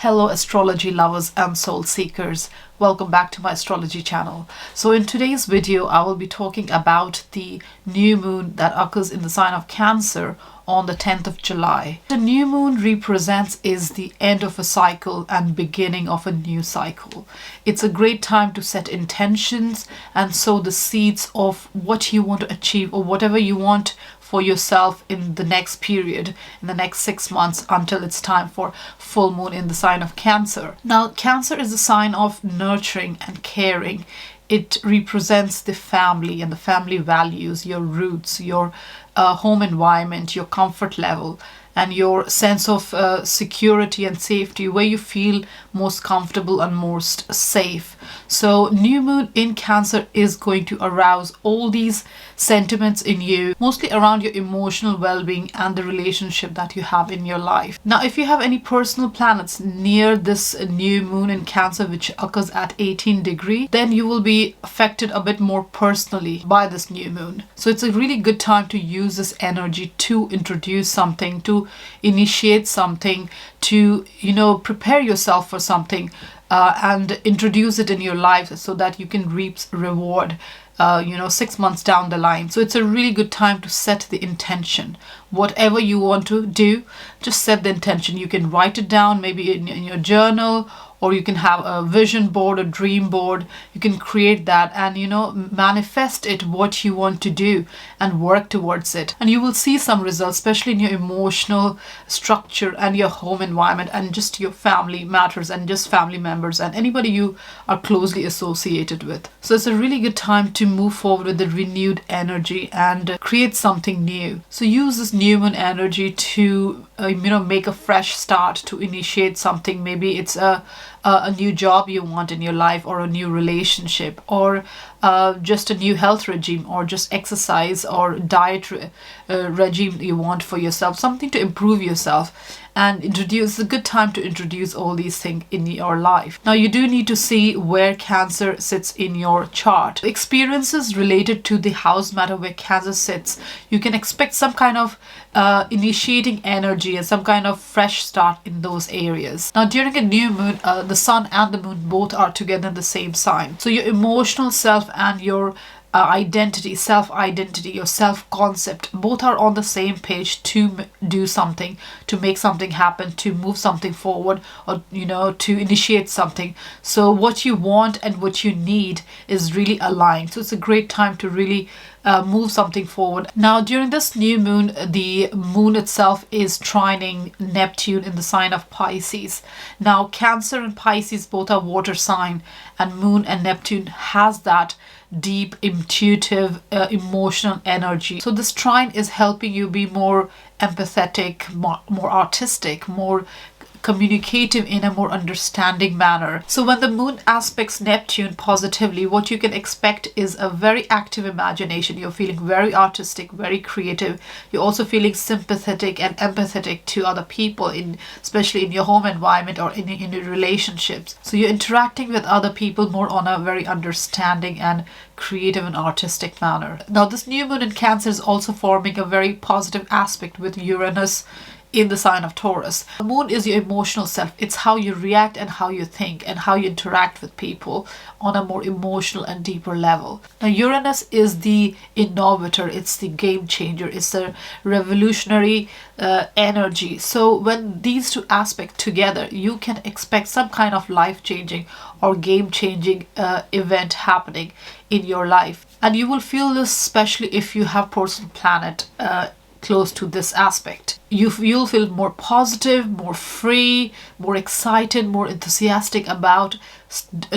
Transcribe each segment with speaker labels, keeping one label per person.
Speaker 1: Hello astrology lovers and soul seekers, welcome back to my astrology channel. So in today's video I will be talking about the new moon that occurs in the sign of Cancer on the 10th of July. The new moon represents is the end of a cycle and beginning of a new cycle. It's a great time to set intentions and sow the seeds of what you want to achieve or whatever you want for yourself in the next period, in the next 6 months until it's time for full moon in the sign of Cancer. Now, Cancer is a sign of nurturing and caring. It represents the family and the family values, your roots, your home environment, your comfort level, and your sense of security and safety, where you feel most comfortable and most safe. So new moon in Cancer is going to arouse all these sentiments in you, mostly around your emotional well-being and the relationship that you have in your life. Now, if you have any personal planets near this new moon in Cancer, which occurs at 18 degrees, then you will be affected a bit more personally by this new moon. So it's a really good time to use this energy to introduce something, to initiate something, to prepare yourself for something, and introduce it in your life so that you can reap reward 6 months down the line. So it's a really good time to set the intention. Whatever you want to do, just set the intention. You can write it down maybe in your journal, or you can have a vision board, a dream board. You can create that and manifest it, what you want to do, and work towards it. And you will see some results, especially in your emotional structure and your home environment and just your family matters and just family members and anybody you are closely associated with. So it's a really good time to move forward with the renewed energy and create something new. So use this new moon energy to make a fresh start, to initiate something. Maybe it's a new job you want in your life, or a new relationship, or just a new health regime, or just exercise or diet regime you want for yourself, something to improve yourself and introduce. A good time to introduce all these things in your life. Now, you do need to see where Cancer sits in your chart. Experiences related to the house matter where Cancer sits, you can expect some kind of initiating energy and some kind of fresh start in those areas. Now, during a new moon, the sun and the moon both are together in the same sign. So your emotional self and your identity, self-identity, your self-concept, both are on the same page to do something, to make something happen, to move something forward, or to initiate something. So what you want and what you need is really aligned. So it's a great time to really move something forward. Now, during this new moon, the moon itself is trining Neptune in the sign of Pisces. Now, Cancer and Pisces both are water sign, and moon and Neptune has that deep, intuitive, emotional energy. So this trine is helping you be more empathetic, more artistic, more communicative in a more understanding manner. So when the moon aspects Neptune positively, what you can expect is a very active imagination. You're feeling very artistic, very creative. You're also feeling sympathetic and empathetic to other people, especially in your home environment or in your relationships. So you're interacting with other people more on a very understanding and creative and artistic manner. Now, this new moon in Cancer is also forming a very positive aspect with Uranus in the sign of Taurus. The moon is your emotional self. It's how you react and how you think and how you interact with people on a more emotional and deeper level. Now, Uranus is the innovator. It's the game changer. It's the revolutionary energy. So when these two aspects together, you can expect some kind of life-changing or game-changing event happening in your life. And you will feel this especially if you have personal planet close to this aspect. You'll feel more positive, more free, more excited, more enthusiastic about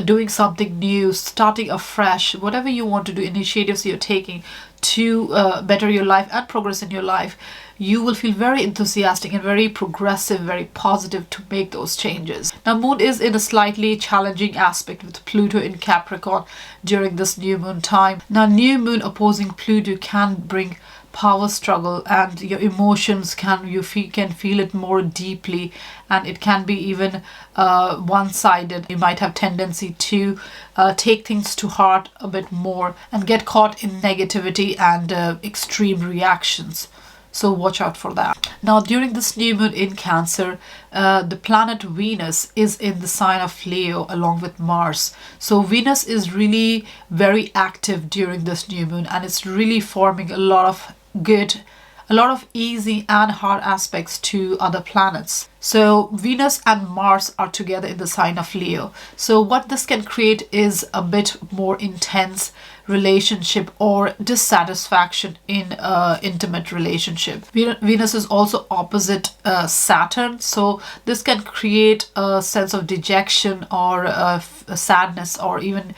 Speaker 1: doing something new, starting afresh, whatever you want to do, initiatives you're taking to better your life and progress in your life. You will feel very enthusiastic and very progressive, very positive to make those changes. Now, moon is in a slightly challenging aspect with Pluto in Capricorn during this new moon time. Now, new moon opposing Pluto can bring power struggle, and your emotions can feel it more deeply, and it can be even one-sided. You might have tendency to take things to heart a bit more and get caught in negativity and extreme reactions. So watch out for that. Now, during this new moon in Cancer, the planet Venus is in the sign of Leo along with Mars. So Venus is really very active during this new moon, and it's really forming a lot of easy and hard aspects to other planets. So Venus and Mars are together in the sign of Leo. So what this can create is a bit more intense relationship or dissatisfaction in intimate relationship. Venus is also opposite Saturn, so this can create a sense of dejection or a sadness, or even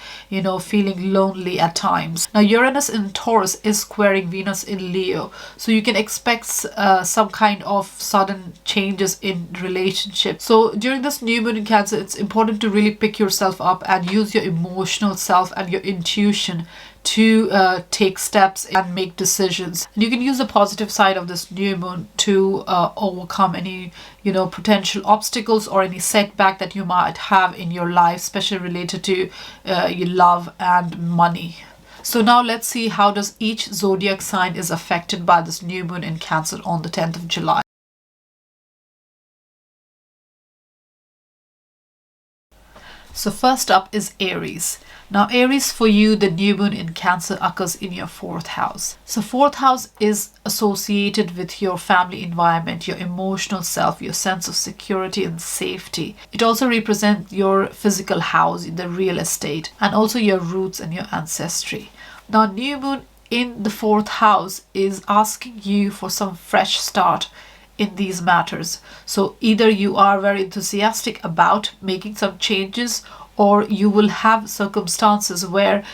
Speaker 1: feeling lonely at times. Now Uranus in Taurus is squaring Venus in Leo, so you can expect some kind of sudden changes in relationship. So during this new moon in Cancer, it's important to really pick yourself up and use your emotional self and your intuition to take steps and make decisions. And you can use the positive side of this new moon to overcome any potential obstacles or any setback that you might have in your life, especially related to your love and money. So now let's see how does each zodiac sign is affected by this new moon in Cancer on the 10th of July. So first up is Aries. Now Aries, for you, the new moon in Cancer occurs in your 4th house. So 4th house is associated with your family environment, your emotional self, your sense of security and safety. It also represents your physical house, the real estate, and also your roots and your ancestry. Now new moon in the 4th house is asking you for some fresh start in these matters. So either you are very enthusiastic about making some changes, or you will have circumstances where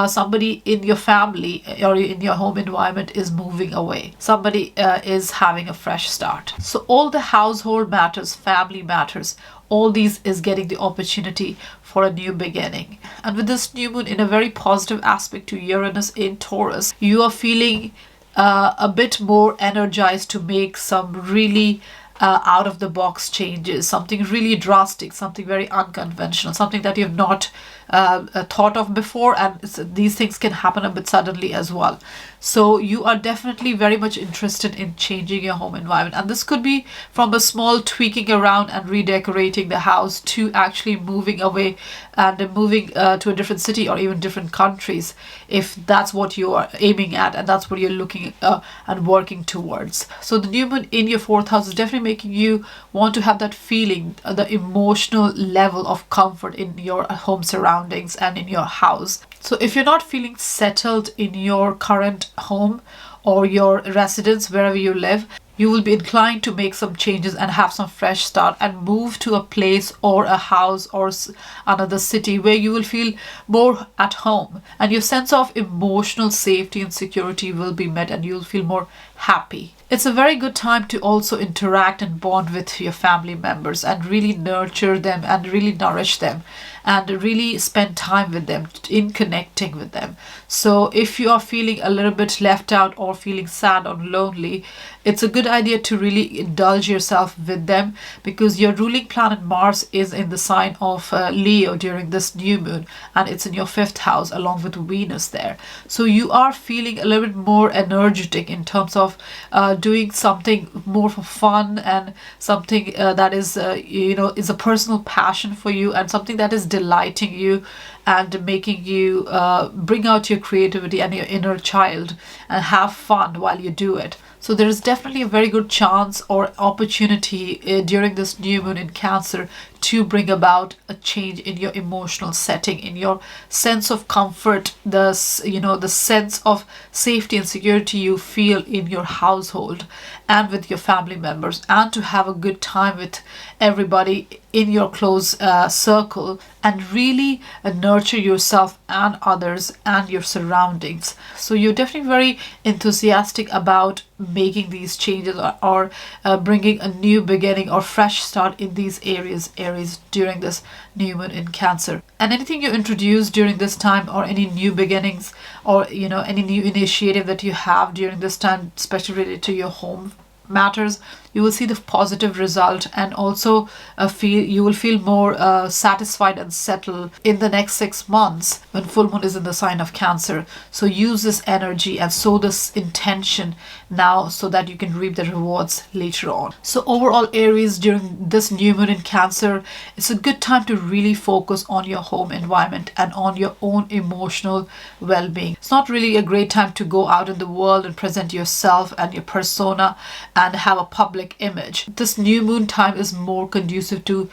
Speaker 1: somebody in your family or in your home environment is moving away. Somebody is having a fresh start. So all the household matters, family matters, all these is getting the opportunity for a new beginning. And with this new moon in a very positive aspect to Uranus in Taurus, you are feeling a bit more energized to make some really out of the box changes, something really drastic, something very unconventional, something that you've not thought of before, and these things can happen a bit suddenly as well. So you are definitely very much interested in changing your home environment, and this could be from a small tweaking around and redecorating the house to actually moving away and moving to a different city or even different countries, if that's what you are aiming at and that's what you're looking and working towards. So the new moon in your 4th house is definitely making you want to have that feeling, the emotional level of comfort in your home surroundings and in your house. So if you're not feeling settled in your current home or your residence, wherever you live, you will be inclined to make some changes and have some fresh start and move to a place or a house or another city where you will feel more at home, and your sense of emotional safety and security will be met and you'll feel more happy. It's a very good time to also interact and bond with your family members and really nurture them and really nourish them and really spend time with them in connecting with them. So if you are feeling a little bit left out or feeling sad or lonely, it's a good idea to really indulge yourself with them, because your ruling planet Mars is in the sign of Leo during this new moon, and it's in your 5th house along with Venus there. So you are feeling a little bit more energetic in terms of doing something more for fun and something that is is a personal passion for you and something that is delighting you and making you bring out your creativity and your inner child and have fun while you do it. So there is definitely a very good chance or opportunity during this new moon in Cancer to bring about a change in your emotional setting, in your sense of comfort, the sense of safety and security you feel in your household and with your family members, and to have a good time with everybody in your close circle and really nurture yourself and others and your surroundings. So you're definitely very enthusiastic about making these changes or bringing a new beginning or fresh start in these areas during this new moon in Cancer. And anything you introduce during this time, or any new beginnings or any new initiative that you have during this time, especially related to your home matters, you will see the positive result, and also you will feel more satisfied and settled in the next 6 months when full moon is in the sign of Cancer. So use this energy and sow this intention now so that you can reap the rewards later on. So overall, Aries, during this new moon in Cancer, it's a good time to really focus on your home environment and on your own emotional well-being. It's not really a great time to go out in the world and present yourself and your persona and have a public image. This new moon time is more conducive to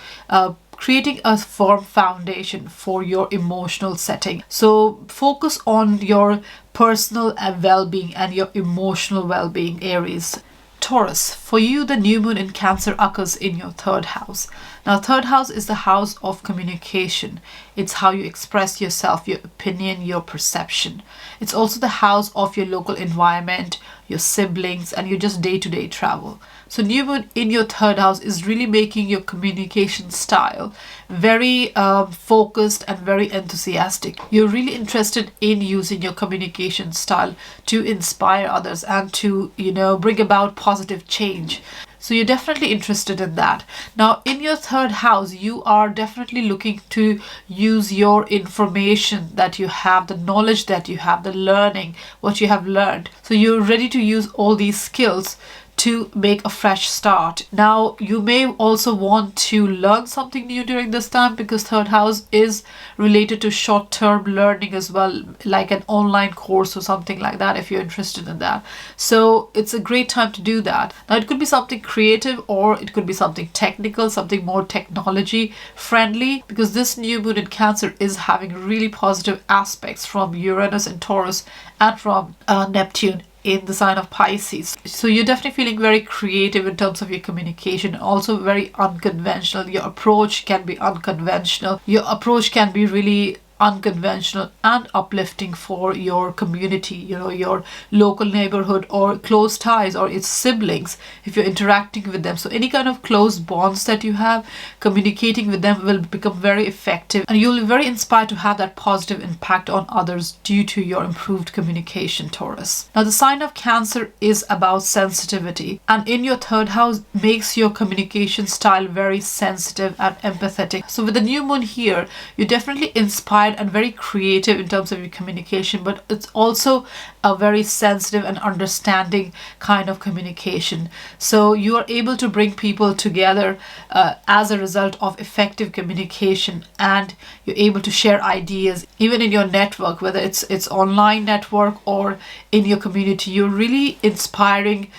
Speaker 1: creating a firm foundation for your emotional setting. So focus on your personal well-being and your emotional well-being, Aries. Taurus, for you, the new moon in Cancer occurs in your third house. Now, third house is the house of communication. It's how you express yourself, your opinion, your perception. It's also the house of your local environment, your siblings, and your just day-to-day travel. So new moon in your third house is really making your communication style very focused and very enthusiastic. You're really interested in using your communication style to inspire others and to, bring about positive change. So you're definitely interested in that. Now, in your third house, you are definitely looking to use your information that you have, the knowledge that you have, the learning, what you have learned. So you're ready to use all these skills to make a fresh start. Now, you may also want to learn something new during this time, because third house is related to short-term learning as well, like an online course or something like that, if you're interested in that. So it's a great time to do that. Now, it could be something creative, or it could be something technical, something more technology friendly, because this new moon in Cancer is having really positive aspects from Uranus and Taurus and from Neptune in the sign of Pisces. So you're definitely feeling very creative in terms of your communication, also very unconventional. Your approach can be unconventional. Your approach can be really unconventional and uplifting for your community, your local neighborhood or close ties or its siblings, if you're interacting with them. So any kind of close bonds that you have, communicating with them will become very effective, and you'll be very inspired to have that positive impact on others due to your improved communication, Taurus. Now, the sign of Cancer is about sensitivity, and in your third house makes your communication style very sensitive and empathetic. So with the new moon here, you're definitely inspired and very creative in terms of your communication, but it's also a very sensitive and understanding kind of communication. So you are able to bring people together as a result of effective communication, and you're able to share ideas even in your network, whether it's online network or in your community. You're really inspiring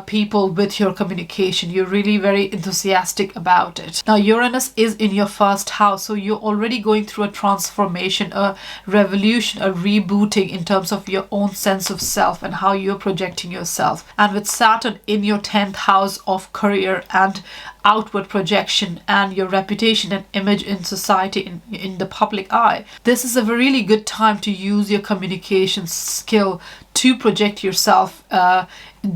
Speaker 1: people with your communication. You're really very enthusiastic about it. Now, Uranus is in your first house, so you're already going through a transformation, a revolution, a rebooting in terms of your own sense of self and how you're projecting yourself. And with Saturn in your 10th house of career and outward projection and your reputation and image in society, in the public eye, this is a really good time to use your communication skill to project yourself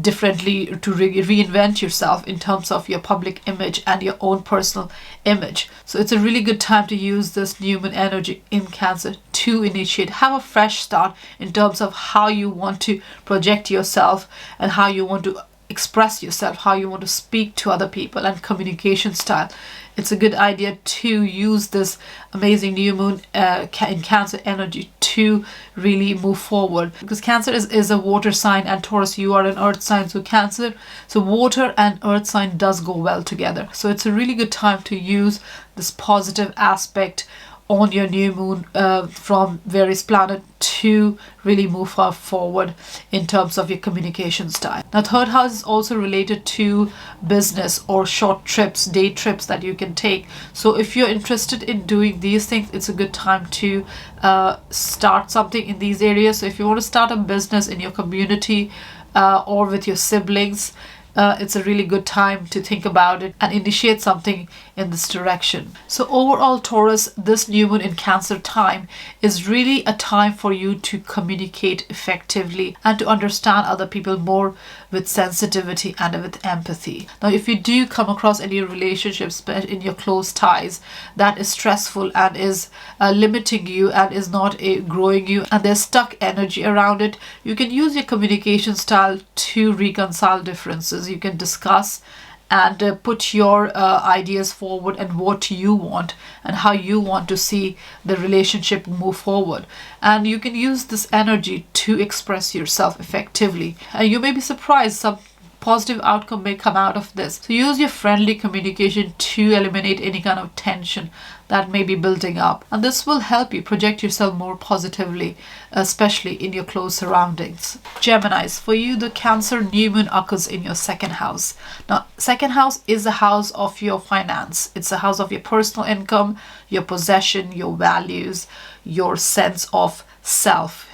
Speaker 1: differently, to reinvent yourself in terms of your public image and your own personal image. So it's a really good time to use this new moon energy in Cancer to initiate, have a fresh start in terms of how you want to project yourself and how you want to express yourself, how you want to speak to other people, and communication style. It's a good idea to use this amazing new moon in Cancer energy to really move forward, because Cancer is a water sign, and Taurus, you are an earth sign. So Cancer, so water and earth sign does go well together. So it's a really good time to use this positive aspect on your new moon from various planets to really move forward in terms of your communication style. Now, third house is also related to business or short trips, day trips that you can take. So if you're interested in doing these things, it's a good time to start something in these areas. So if you want to start a business in your community or with your siblings, it's a really good time to think about it and initiate something in this direction. So overall, Taurus, this new moon in Cancer time is really a time for you to communicate effectively and to understand other people more with sensitivity and with empathy. Now, if you do come across any relationships in your close ties that is stressful and is limiting you and is not growing you, and there's stuck energy around it, you can use your communication style to reconcile differences. You can discuss and put your ideas forward and what you want and how you want to see the relationship move forward. And you can use this energy to express yourself effectively. And you may be surprised, some positive outcome may come out of this. So use your friendly communication to eliminate any kind of tension that may be building up, and this will help you project yourself more positively, especially in your close surroundings. Geminis, for you, the Cancer new moon occurs in your second house. Now, second house is the house of your finance. It's the house of your personal income, your possession, your values, your sense of self,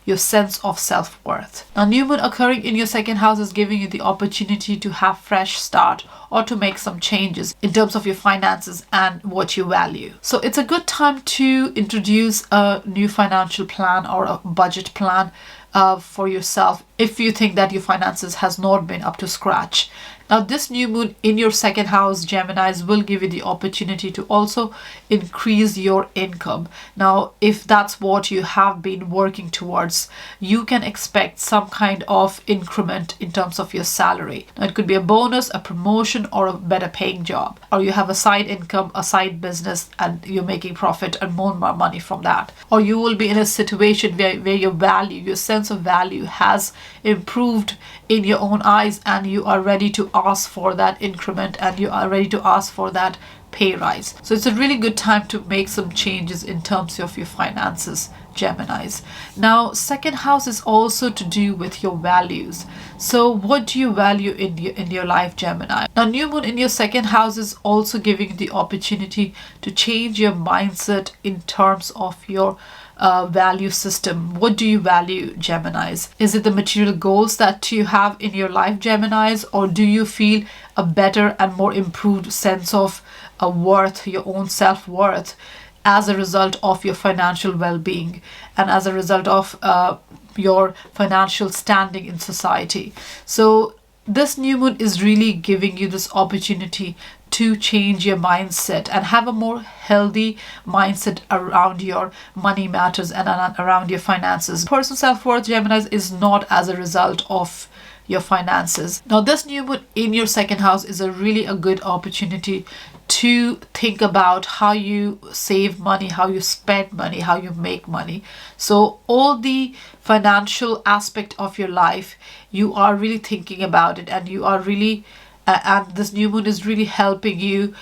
Speaker 1: your sense of self-worth. Now, new moon occurring in your second house is giving you the opportunity to have fresh start or to make some changes in terms of your finances and what you value. So it's a good time to introduce a new financial plan or a budget plan for yourself if you think that your finances has not been up to scratch. Now, this new moon in your second house, Geminis, will give you the opportunity to also increase your income. Now, if that's what you have been working towards, you can expect some kind of increment in terms of your salary. Now, it could be a bonus, a promotion, or a better paying job. Or you have a side income, a side business, and you're making profit and more money from that. Or you will be in a situation where your value, your sense of value has improved in your own eyes, and you are ready to ask for that increment and you are ready to ask for that pay rise. So it's a really good time to make some changes in terms of your finances, Geminis. Now, second house is also to do with your values. So what do you value in your life, Gemini? Now, new moon in your second house is also giving you the opportunity to change your mindset in terms of your value system. What do you value, Geminis? Is it the material goals that you have in your life, Geminis, or do you feel a better and more improved sense of worth, your own self-worth, as a result of your financial well-being and as a result of your financial standing in society? So this new moon is really giving you this opportunity to change your mindset and have a more healthy mindset around your money matters and around your finances. Personal self-worth, Geminis, is not as a result of your finances. Now, this new moon in your second house is a good opportunity to think about how you save money, how you spend money, how you make money. So all the financial aspect of your life, you are really thinking about it, and you are really and this new moon is really helping you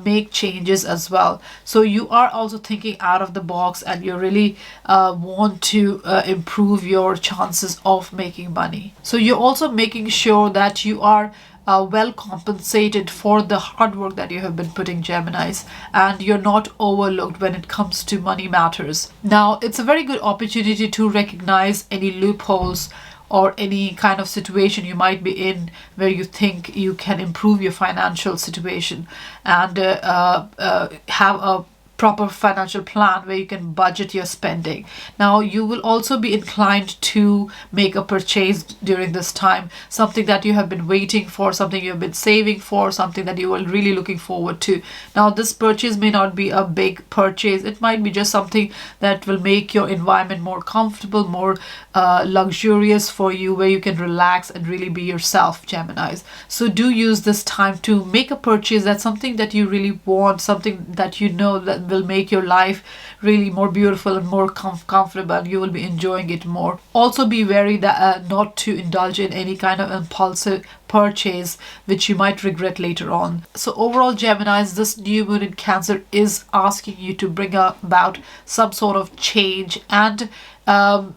Speaker 1: make changes as well. So you are also thinking out of the box, and you really want to improve your chances of making money. So you're also making sure that you are well compensated for the hard work that you have been putting, Geminis, and you're not overlooked when it comes to money matters. Now, it's a very good opportunity to recognize any loopholes or any kind of situation you might be in where you think you can improve your financial situation and have a proper financial plan where you can budget your spending. Now, you will also be inclined to make a purchase during this time, something that you have been waiting for, something you have been saving for, something that you are really looking forward to. Now, this purchase may not be a big purchase. It might be just something that will make your environment more comfortable, more luxurious for you, where you can relax and really be yourself, Geminis. So do use this time to make a purchase that's something that you really want, something that you know that will make your life really more beautiful and more comfortable, and you will be enjoying it more. Also be wary that not to indulge in any kind of impulsive purchase which you might regret later on. So overall, Geminis, this new moon in Cancer is asking you to bring about some sort of change and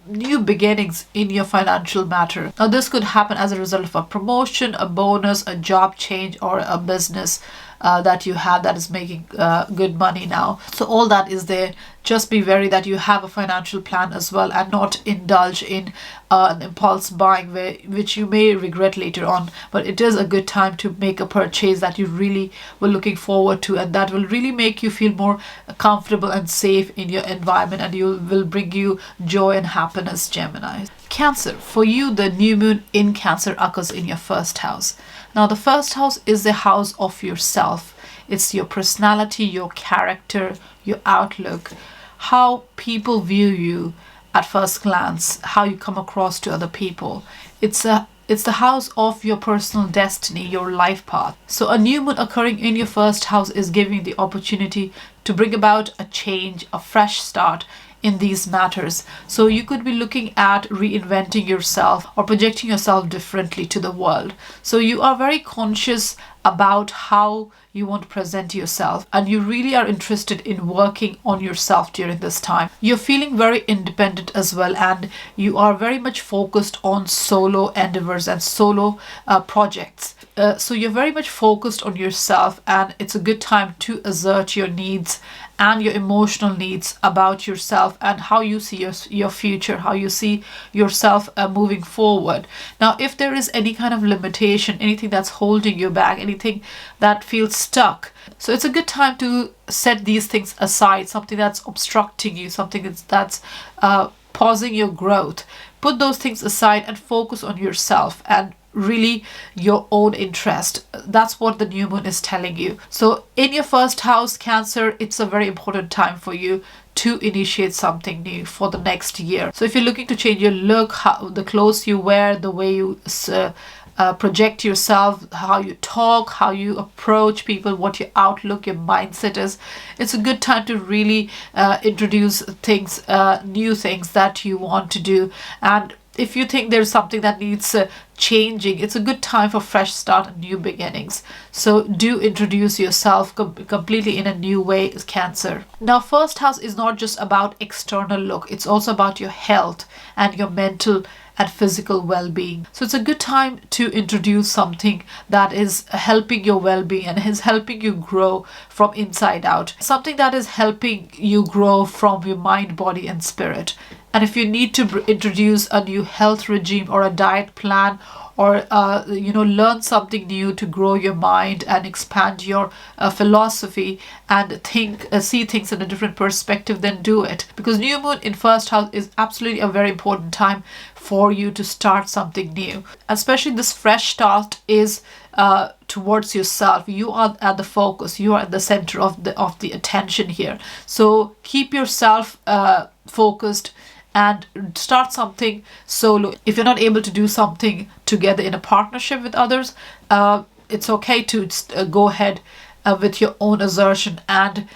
Speaker 1: new beginnings in your financial matter. Now, this could happen as a result of a promotion, a bonus, a job change, or a business that you have that is making good money now. So all that is there. Just be wary that you have a financial plan as well, and not indulge in an impulse buying which you may regret later on. But it is a good time to make a purchase that you really were looking forward to, and that will really make you feel more comfortable and safe in your environment, and will bring you joy and happiness, Gemini. Cancer, for you, the new moon in Cancer occurs in your first house. Now, the first house is the house of yourself. It's your personality, your character, your outlook, how people view you at first glance, how you come across to other people. It's the house of your personal destiny, your life path. So a new moon occurring in your first house is giving you the opportunity to bring about a change, a fresh start in these matters. So you could be looking at reinventing yourself or projecting yourself differently to the world. So you are very conscious about how you want to present yourself, and you really are interested in working on yourself during this time. You're feeling very independent as well, and you are very much focused on solo endeavors and solo projects. So you're very much focused on yourself, and it's a good time to assert your needs and your emotional needs about yourself and how you see your future, how you see yourself moving forward. Now, if there is any kind of limitation, anything that's holding you back, anything that feels stuck, so it's a good time to set these things aside, something that's obstructing you, something that's pausing your growth. Put those things aside and focus on yourself and really your own interest. That's what the new moon is telling you. So in your first house, Cancer, it's a very important time for you to initiate something new for the next year. So if you're looking to change your look, the clothes you wear, the way you project yourself, how you talk, how you approach people, what your outlook, your mindset is, it's a good time to really introduce things, new things that you want to do. And if you think there's something that needs changing, it's a good time for fresh start and new beginnings. So do introduce yourself completely in a new way, Cancer. Now, first house is not just about external look, it's also about your health and your mental and physical well-being. So it's a good time to introduce something that is helping your well-being and is helping you grow from inside out, something that is helping you grow from your mind, body and spirit. And if you need to introduce a new health regime or a diet plan, or learn something new to grow your mind and expand your philosophy and see things in a different perspective, then do it. Because new moon in first house is absolutely a very important time for you to start something new. Especially this fresh start is towards yourself. You are at the focus, you are at the center of the attention here. So keep yourself focused and start something solo. If you're not able to do something together in a partnership with others, it's okay to go ahead with your own assertion and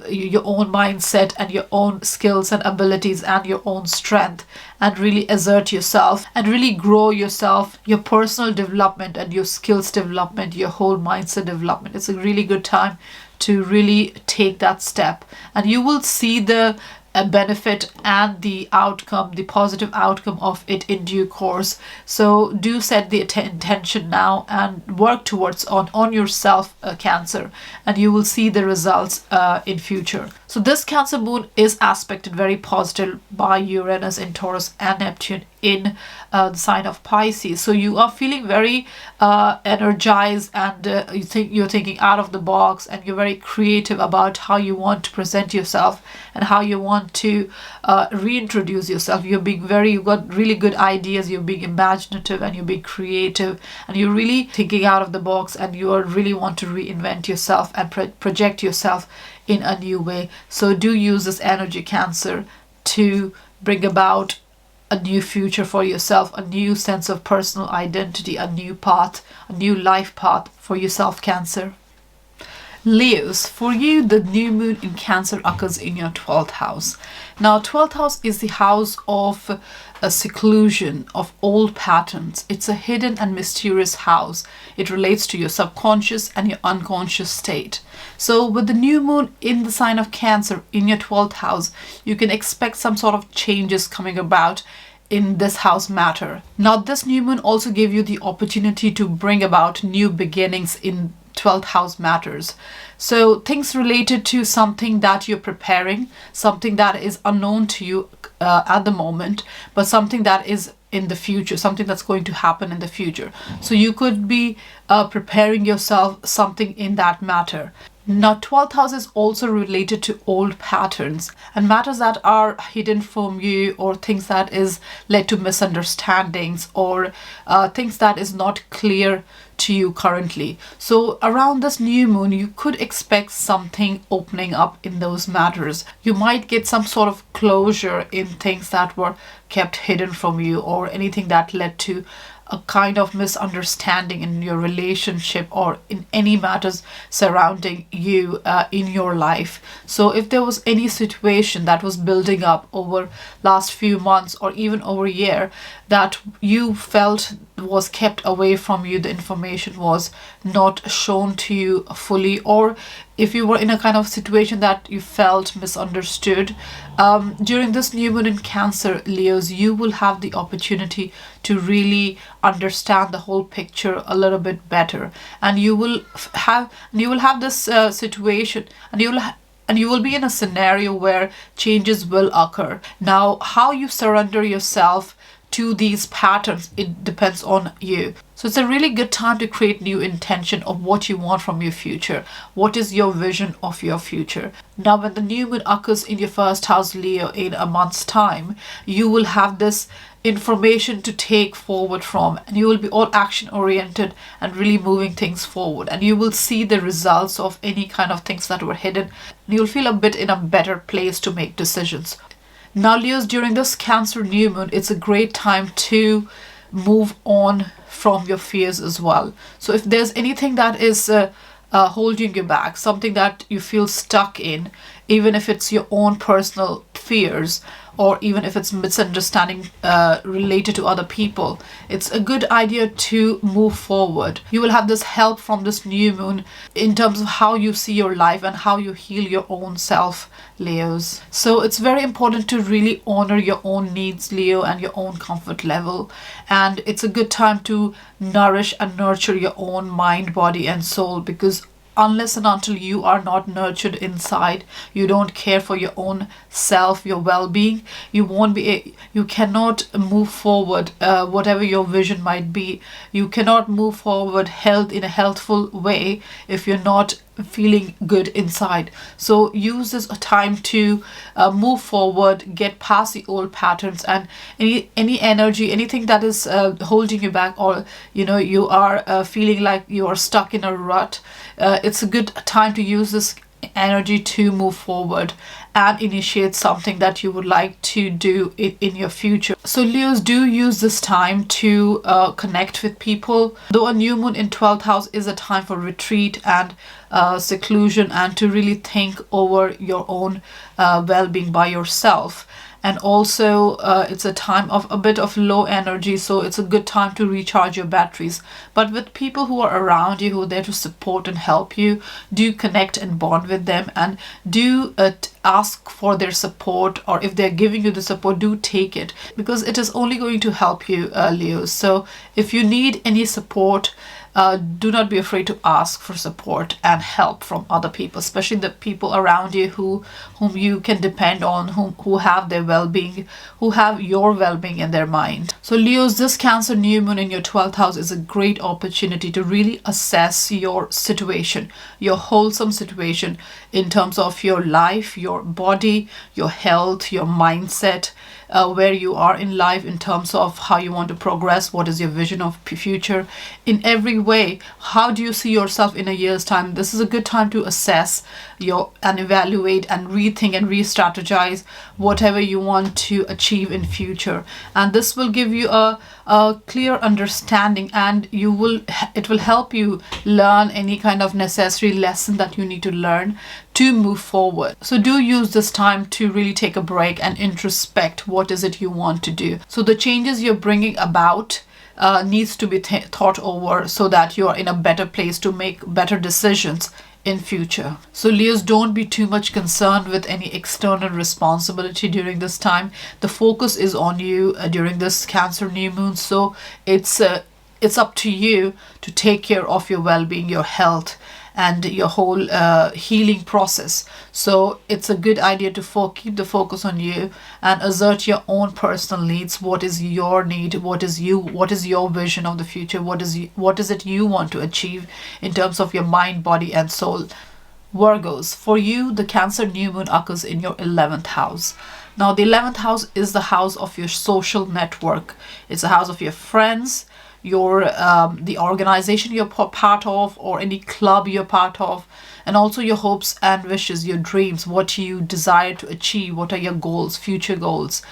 Speaker 1: your own mindset and your own skills and abilities and your own strength, and really assert yourself and really grow yourself, your personal development and your skills development, your whole mindset development. It's a really good time to really take that step, and you will see the benefit and the outcome, the positive outcome of it in due course. So do set the intention now and work towards on yourself, Cancer, and you will see the results in future. So this Cancer moon is aspected very positive by Uranus in Taurus and Neptune in the sign of Pisces. So you are feeling very energized, and you're thinking out of the box, and you're very creative about how you want to present yourself and how you want to reintroduce yourself. You've got really good ideas, you're being imaginative and you're being creative, and you're really thinking out of the box, and you really want to reinvent yourself and project yourself in a new way. So do use this energy, Cancer, to bring about a new future for yourself, a new sense of personal identity, a new path, a new life path for yourself, Cancer. Leos, for you, the new moon in Cancer occurs in your 12th house. Now, 12th house is the house of a seclusion, of old patterns. It's a hidden and mysterious house. It relates to your subconscious and your unconscious state. So with the new moon in the sign of Cancer in your 12th house, you can expect some sort of changes coming about in this house matter. Now, this new moon also gave you the opportunity to bring about new beginnings in 12th house matters. So things related to something that you're preparing, something that is unknown to you at the moment, but something that is in the future, something that's going to happen in the future. So you could be preparing yourself something in that matter. Now, 12th house is also related to old patterns and matters that are hidden from you, or things that is led to misunderstandings, or things that is not clear to you currently. So around this new moon, you could expect something opening up in those matters. You might get some sort of closure in things that were kept hidden from you, or anything that led to a kind of misunderstanding in your relationship or in any matters surrounding you in your life. So if there was any situation that was building up over last few months or even over a year that you felt was kept away from you, the information was not shown to you fully, or if you were in a kind of situation that you felt misunderstood, during this new moon in Cancer, Leos, you will have the opportunity to really understand the whole picture a little bit better, and you will have this situation, and you will be in a scenario where changes will occur. Now, how you surrender yourself to these patterns, it depends on you. So it's a really good time to create new intention of what you want from your future. What is your vision of your future? Now, when the new moon occurs in your first house, Leo, in a month's time, you will have this information to take forward from, and you will be all action oriented and really moving things forward, and you will see the results of any kind of things that were hidden. You'll feel a bit in a better place to make decisions. Now, Leos, during this Cancer new moon, it's a great time to move on from your fears as well. So if there's anything that is holding you back, something that you feel stuck in, even if it's your own personal fears, or even if it's misunderstanding related to other people, it's a good idea to move forward. You will have this help from this new moon in terms of how you see your life and how you heal your own self, Leos. So it's very important to really honor your own needs, Leo, and your own comfort level. And it's a good time to nourish and nurture your own mind, body, and soul, because unless and until you are not nurtured inside, you don't care for your own self, your well-being, you cannot move forward, whatever your vision might be. You cannot move forward in a healthful way if you're not feeling good inside. So use this time to move forward, get past the old patterns, and any energy, anything that is holding you back, or you are feeling like you are stuck in a rut. It's a good time to use this energy to move forward and initiate something that you would like to do in your future. So Leos, do use this time to connect with people. Though a new moon in 12th house is a time for retreat and seclusion, and to really think over your own well-being by yourself. And also it's a time of a bit of low energy, so it's a good time to recharge your batteries. But with people who are around you, who are there to support and help you, do connect and bond with them, and do ask for their support, or if they're giving you the support, do take it, because it is only going to help you, Leo. So if you need any support, do not be afraid to ask for support and help from other people, especially the people around you whom you can depend on, who have their well-being, who have your well-being in their mind. So Leos, this Cancer new moon in your 12th house is a great opportunity to really assess your situation, your wholesome situation in terms of your life, your body, your health, your mindset, where you are in life in terms of how you want to progress, what is your vision of future in every way. How do you see yourself in a year's time? This is a good time to assess and evaluate and rethink and re-strategize whatever you want to achieve in future. And this will give you a clear understanding, and it will help you learn any kind of necessary lesson that you need to learn to move forward. So do use this time to really take a break and introspect what is it you want to do. So the changes you're bringing about needs to be thought over, so that you are in a better place to make better decisions in future. So Leos, don't be too much concerned with any external responsibility during this time. The focus is on you during this Cancer new moon. So it's up to you to take care of your well-being, your health, and your whole healing process. So it's a good idea to keep the focus on you and assert your own personal needs. What is your need? What is your vision of the future? What is it you want to achieve in terms of your mind, body, and soul? Virgos, for you, the Cancer new moon occurs in your 11th house. Now, the 11th house is the house of your social network. It's a house of your friends, the organization you're part of, or any club you're part of, and also your hopes and wishes, your dreams, what you desire to achieve, what are your goals, future goals.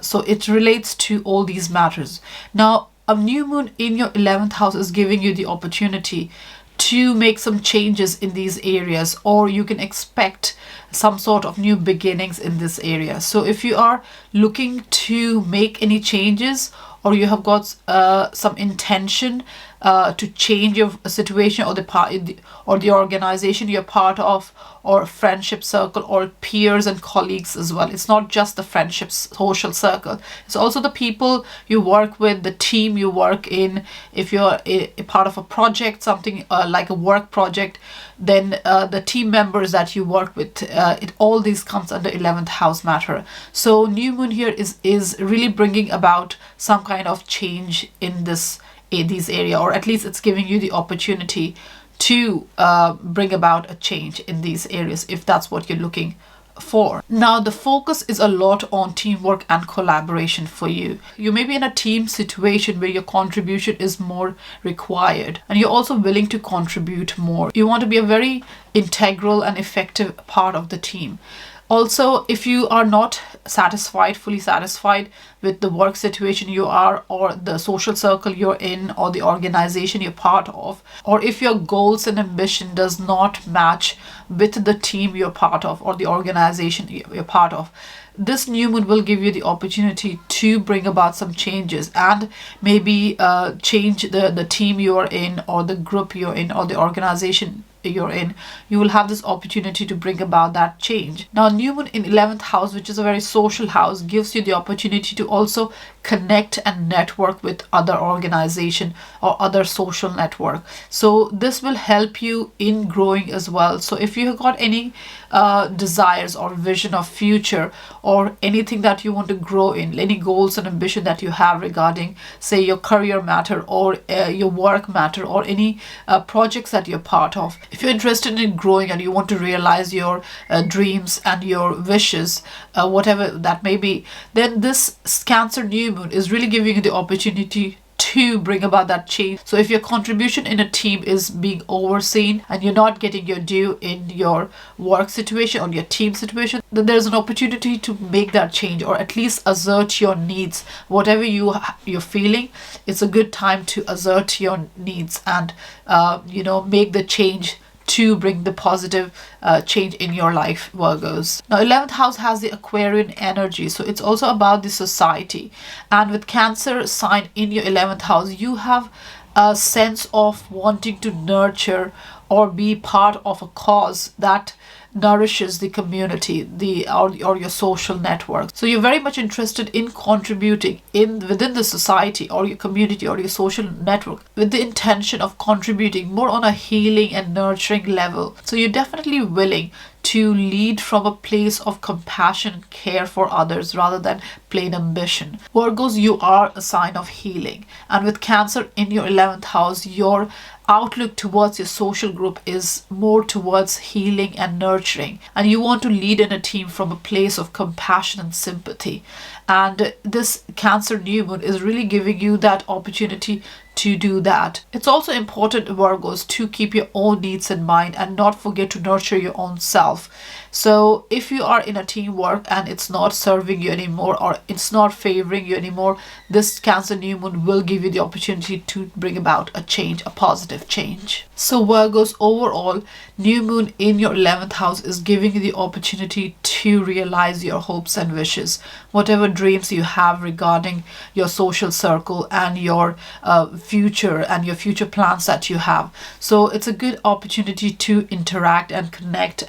Speaker 1: So it relates to all these matters. Now, a new moon in your 11th house is giving you the opportunity to make some changes in these areas, or you can expect some sort of new beginnings in this area. So if you are looking to make any changes, or you have got some intention to change your situation, or the organization you're part of, or friendship circle, or peers and colleagues as well. It's not just the friendship social circle, it's also the people you work with, the team you work in. If you're a part of a project, something like a work project, then the team members that you work with, all these comes under 11th house matter. So new moon here is really bringing about some kind of change in these area, or at least it's giving you the opportunity to bring about a change in these areas if that's what you're looking for. Now the focus is a lot on teamwork and collaboration for you. You may be in a team situation where your contribution is more required, and you're also willing to contribute more. You want to be a very integral and effective part of the team. Also, if you are not fully satisfied with the work situation you are, or the social circle you're in, or the organization you're part of, or if your goals and ambition does not match with the team you're part of or the organization you're part of, this new moon will give you the opportunity to bring about some changes, and maybe change the team you are in, or the group you're in, or the organization you're in. You will have this opportunity to bring about that change. Now new moon in 11th house, which is a very social house, gives you the opportunity to also connect and network with other organization or other social network. So this will help you in growing as well. So if you have got any desires or vision of future, or anything that you want to grow in, any goals and ambition that you have regarding, say, your career matter, or your work matter, or any projects that you're part of, if you're interested in growing and you want to realize your dreams and your wishes, whatever that may be, then this Cancer new moon is really giving you the opportunity to bring about that change. So if your contribution in a team is being overseen and you're not getting your due in your work situation or your team situation, then there's an opportunity to make that change, or at least assert your needs. Whatever you're feeling, it's a good time to assert your needs and make the change to bring the positive change in your life, Virgos. Now 11th house has the Aquarian energy, so it's also about the society. And with Cancer sign in your 11th house, you have a sense of wanting to nurture or be part of a cause that nourishes the community, or your social network. So you're very much interested in contributing within the society or your community or your social network, with the intention of contributing more on a healing and nurturing level. So you're definitely willing to lead from a place of compassion and care for others rather than plain ambition. Virgos, you are a sign of healing, and with Cancer in your 11th house, your outlook towards your social group is more towards healing and nurturing, and you want to lead in a team from a place of compassion and sympathy. And this Cancer new moon is really giving you that opportunity to do that. It's also important, Virgos, to keep your own needs in mind and not forget to nurture your own self. So if you are in a teamwork and it's not serving you anymore, or it's not favoring you anymore, this Cancer new moon will give you the opportunity to bring about a change, a positive change. So Virgos, overall, new moon in your 11th house is giving you the opportunity to realize your hopes and wishes, whatever dreams you have regarding your social circle and your future and your future plans that you have. So it's a good opportunity to interact and connect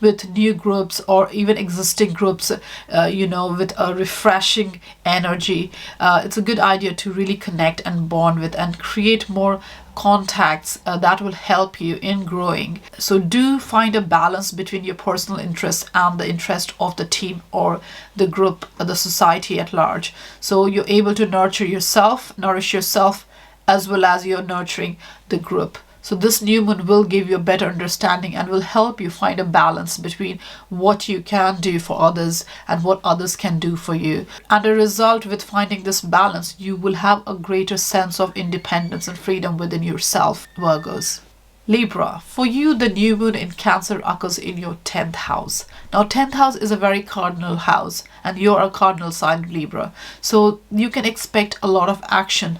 Speaker 1: with new groups, or even existing groups, with a refreshing energy. It's a good idea to really connect and bond with and create more contacts that will help you in growing. So do find a balance between your personal interests and the interest of the team or the group, the society at large. So you're able to nourish yourself, as well as you're nurturing the group. So this new moon will give you a better understanding and will help you find a balance between what you can do for others and what others can do for you. And a result, with finding this balance, you will have a greater sense of independence and freedom within yourself, Virgos. Libra, for you, the new moon in Cancer occurs in your 10th house. Now 10th house is a very cardinal house, and you're a cardinal sign, Libra. So you can expect a lot of action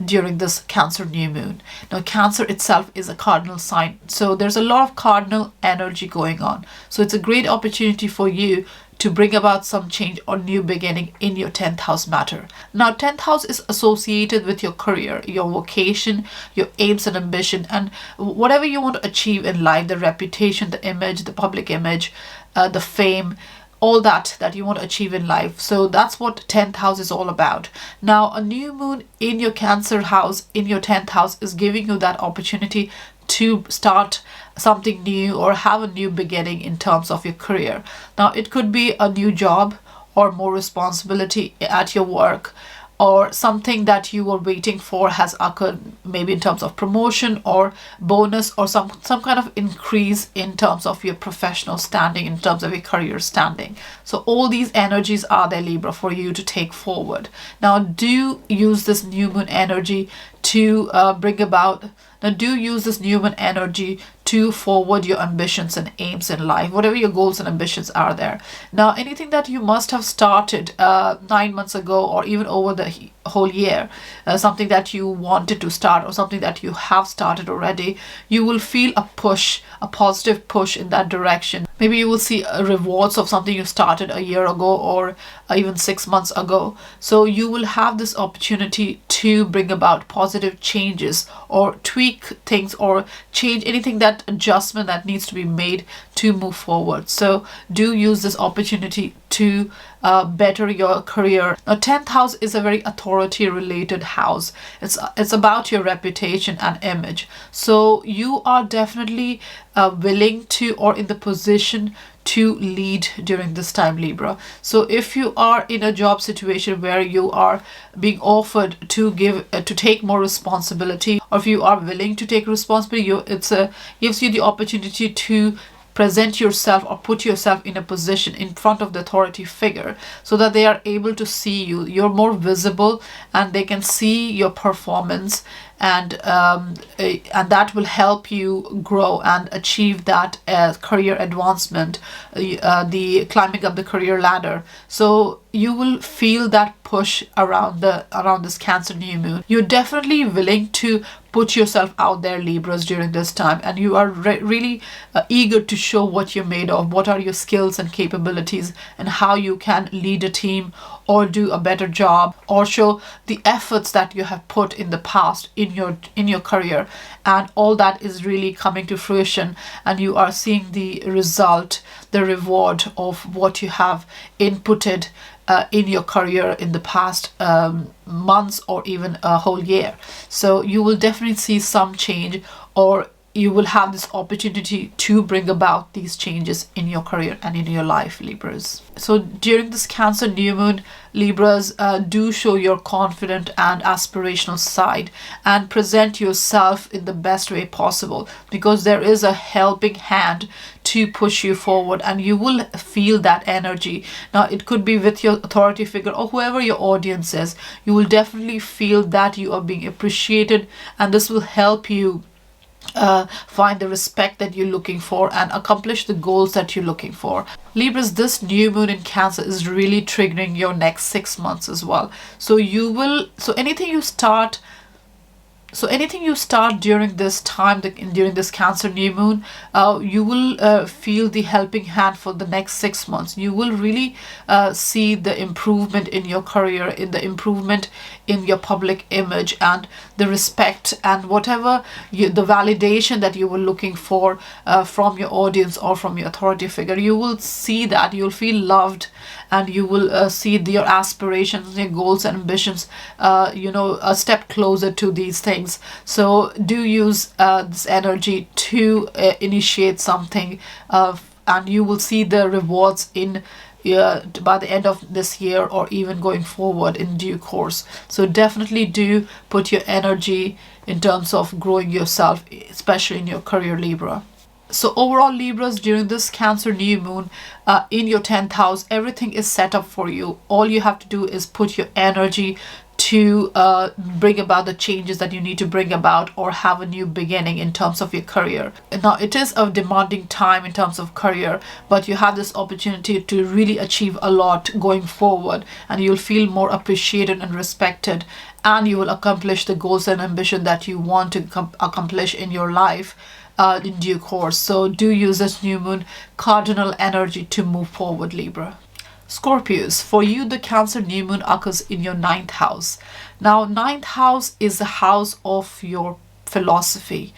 Speaker 1: during this Cancer new moon. Now, Cancer itself is a cardinal sign, so there's a lot of cardinal energy going on. So it's a great opportunity for you to bring about some change or new beginning in your 10th house matter. Now, 10th house is associated with your career, your vocation, your aims and ambition, and whatever you want to achieve in life, the reputation, the image, the public image, the fame, all that you want to achieve in life. So that's what 10th house is all about. Now, a new moon in your Cancer house, in your 10th house, is giving you that opportunity to start something new or have a new beginning in terms of your career. Now, it could be a new job or more responsibility at your work, or something that you were waiting for has occurred, maybe in terms of promotion or bonus, or some kind of increase in terms of your professional standing, in terms of your career standing. So all these energies are there, Libra, for you to take forward. Now, do use this new moon energy to bring about. Now, do use this new moon energy to forward your ambitions and aims in life, whatever your goals and ambitions are there. Now, anything that you must have started 9 months ago or even over the whole year, something that you wanted to start or something that you have started already, you will feel a push, a positive push in that direction. Maybe you will see rewards of something you started a year ago or even 6 months ago. So you will have this opportunity to bring about positive changes or tweak things or change anything, that adjustment that needs to be made to move forward. So do use this opportunity to better your career. Now, 10th house is a very authority related house. It's about your reputation and image. So you are definitely willing to or in the position to lead during this time, Libra. So if you are in a job situation where you are being offered to take more responsibility, or if you are willing to take responsibility, it gives you the opportunity to present yourself or put yourself in a position in front of the authority figure so that they are able to see you. You're more visible and they can see your performance, and that will help you grow and achieve that career advancement, the climbing up the career ladder. So you will feel that push around this Cancer new moon. You're definitely willing to put yourself out there, Libras, during this time, and you are really eager to show what you're made of, what are your skills and capabilities, and how you can lead a team or do a better job or show the efforts that you have put in the past in your career, and all that is really coming to fruition, and you are seeing the result, the reward of what you have inputted in your career in the past months or even a whole year. So you will definitely see some change, or you will have this opportunity to bring about these changes in your career and in your life, Libras. So during this Cancer new moon, Libras, do show your confident and aspirational side and present yourself in the best way possible, because there is a helping hand to push you forward, and you will feel that energy. Now, it could be with your authority figure or whoever your audience is. You will definitely feel that you are being appreciated, and this will help you find the respect that you're looking for and accomplish the goals that you're looking for. Libras, this new moon in Cancer is really triggering your next 6 months as well. So anything you start during this time, during this Cancer new moon, you will feel the helping hand for the next 6 months. You will really see the improvement in your career, in the improvement in your public image, and the respect and whatever the validation that you were looking for from your audience or from your authority figure. You will see that, you'll feel loved, and you will see your aspirations, your goals and ambitions, a step closer to these things. So do use this energy to initiate something, and you will see the rewards by the end of this year or even going forward in due course. So definitely do put your energy in terms of growing yourself, especially in your career, Libra. So overall, Libras, during this Cancer new moon in your 10th house, everything is set up for you. All you have to do is put your energy to bring about the changes that you need to bring about, or have a new beginning in terms of your career. Now, it is a demanding time in terms of career, but you have this opportunity to really achieve a lot going forward, and you'll feel more appreciated and respected, and you will accomplish the goals and ambition that you want to accomplish in your life in due course. So do use this new moon cardinal energy to move forward, Libra. Scorpios, for you, the Cancer new moon occurs in your ninth house. Now, ninth house is the house of your philosophy.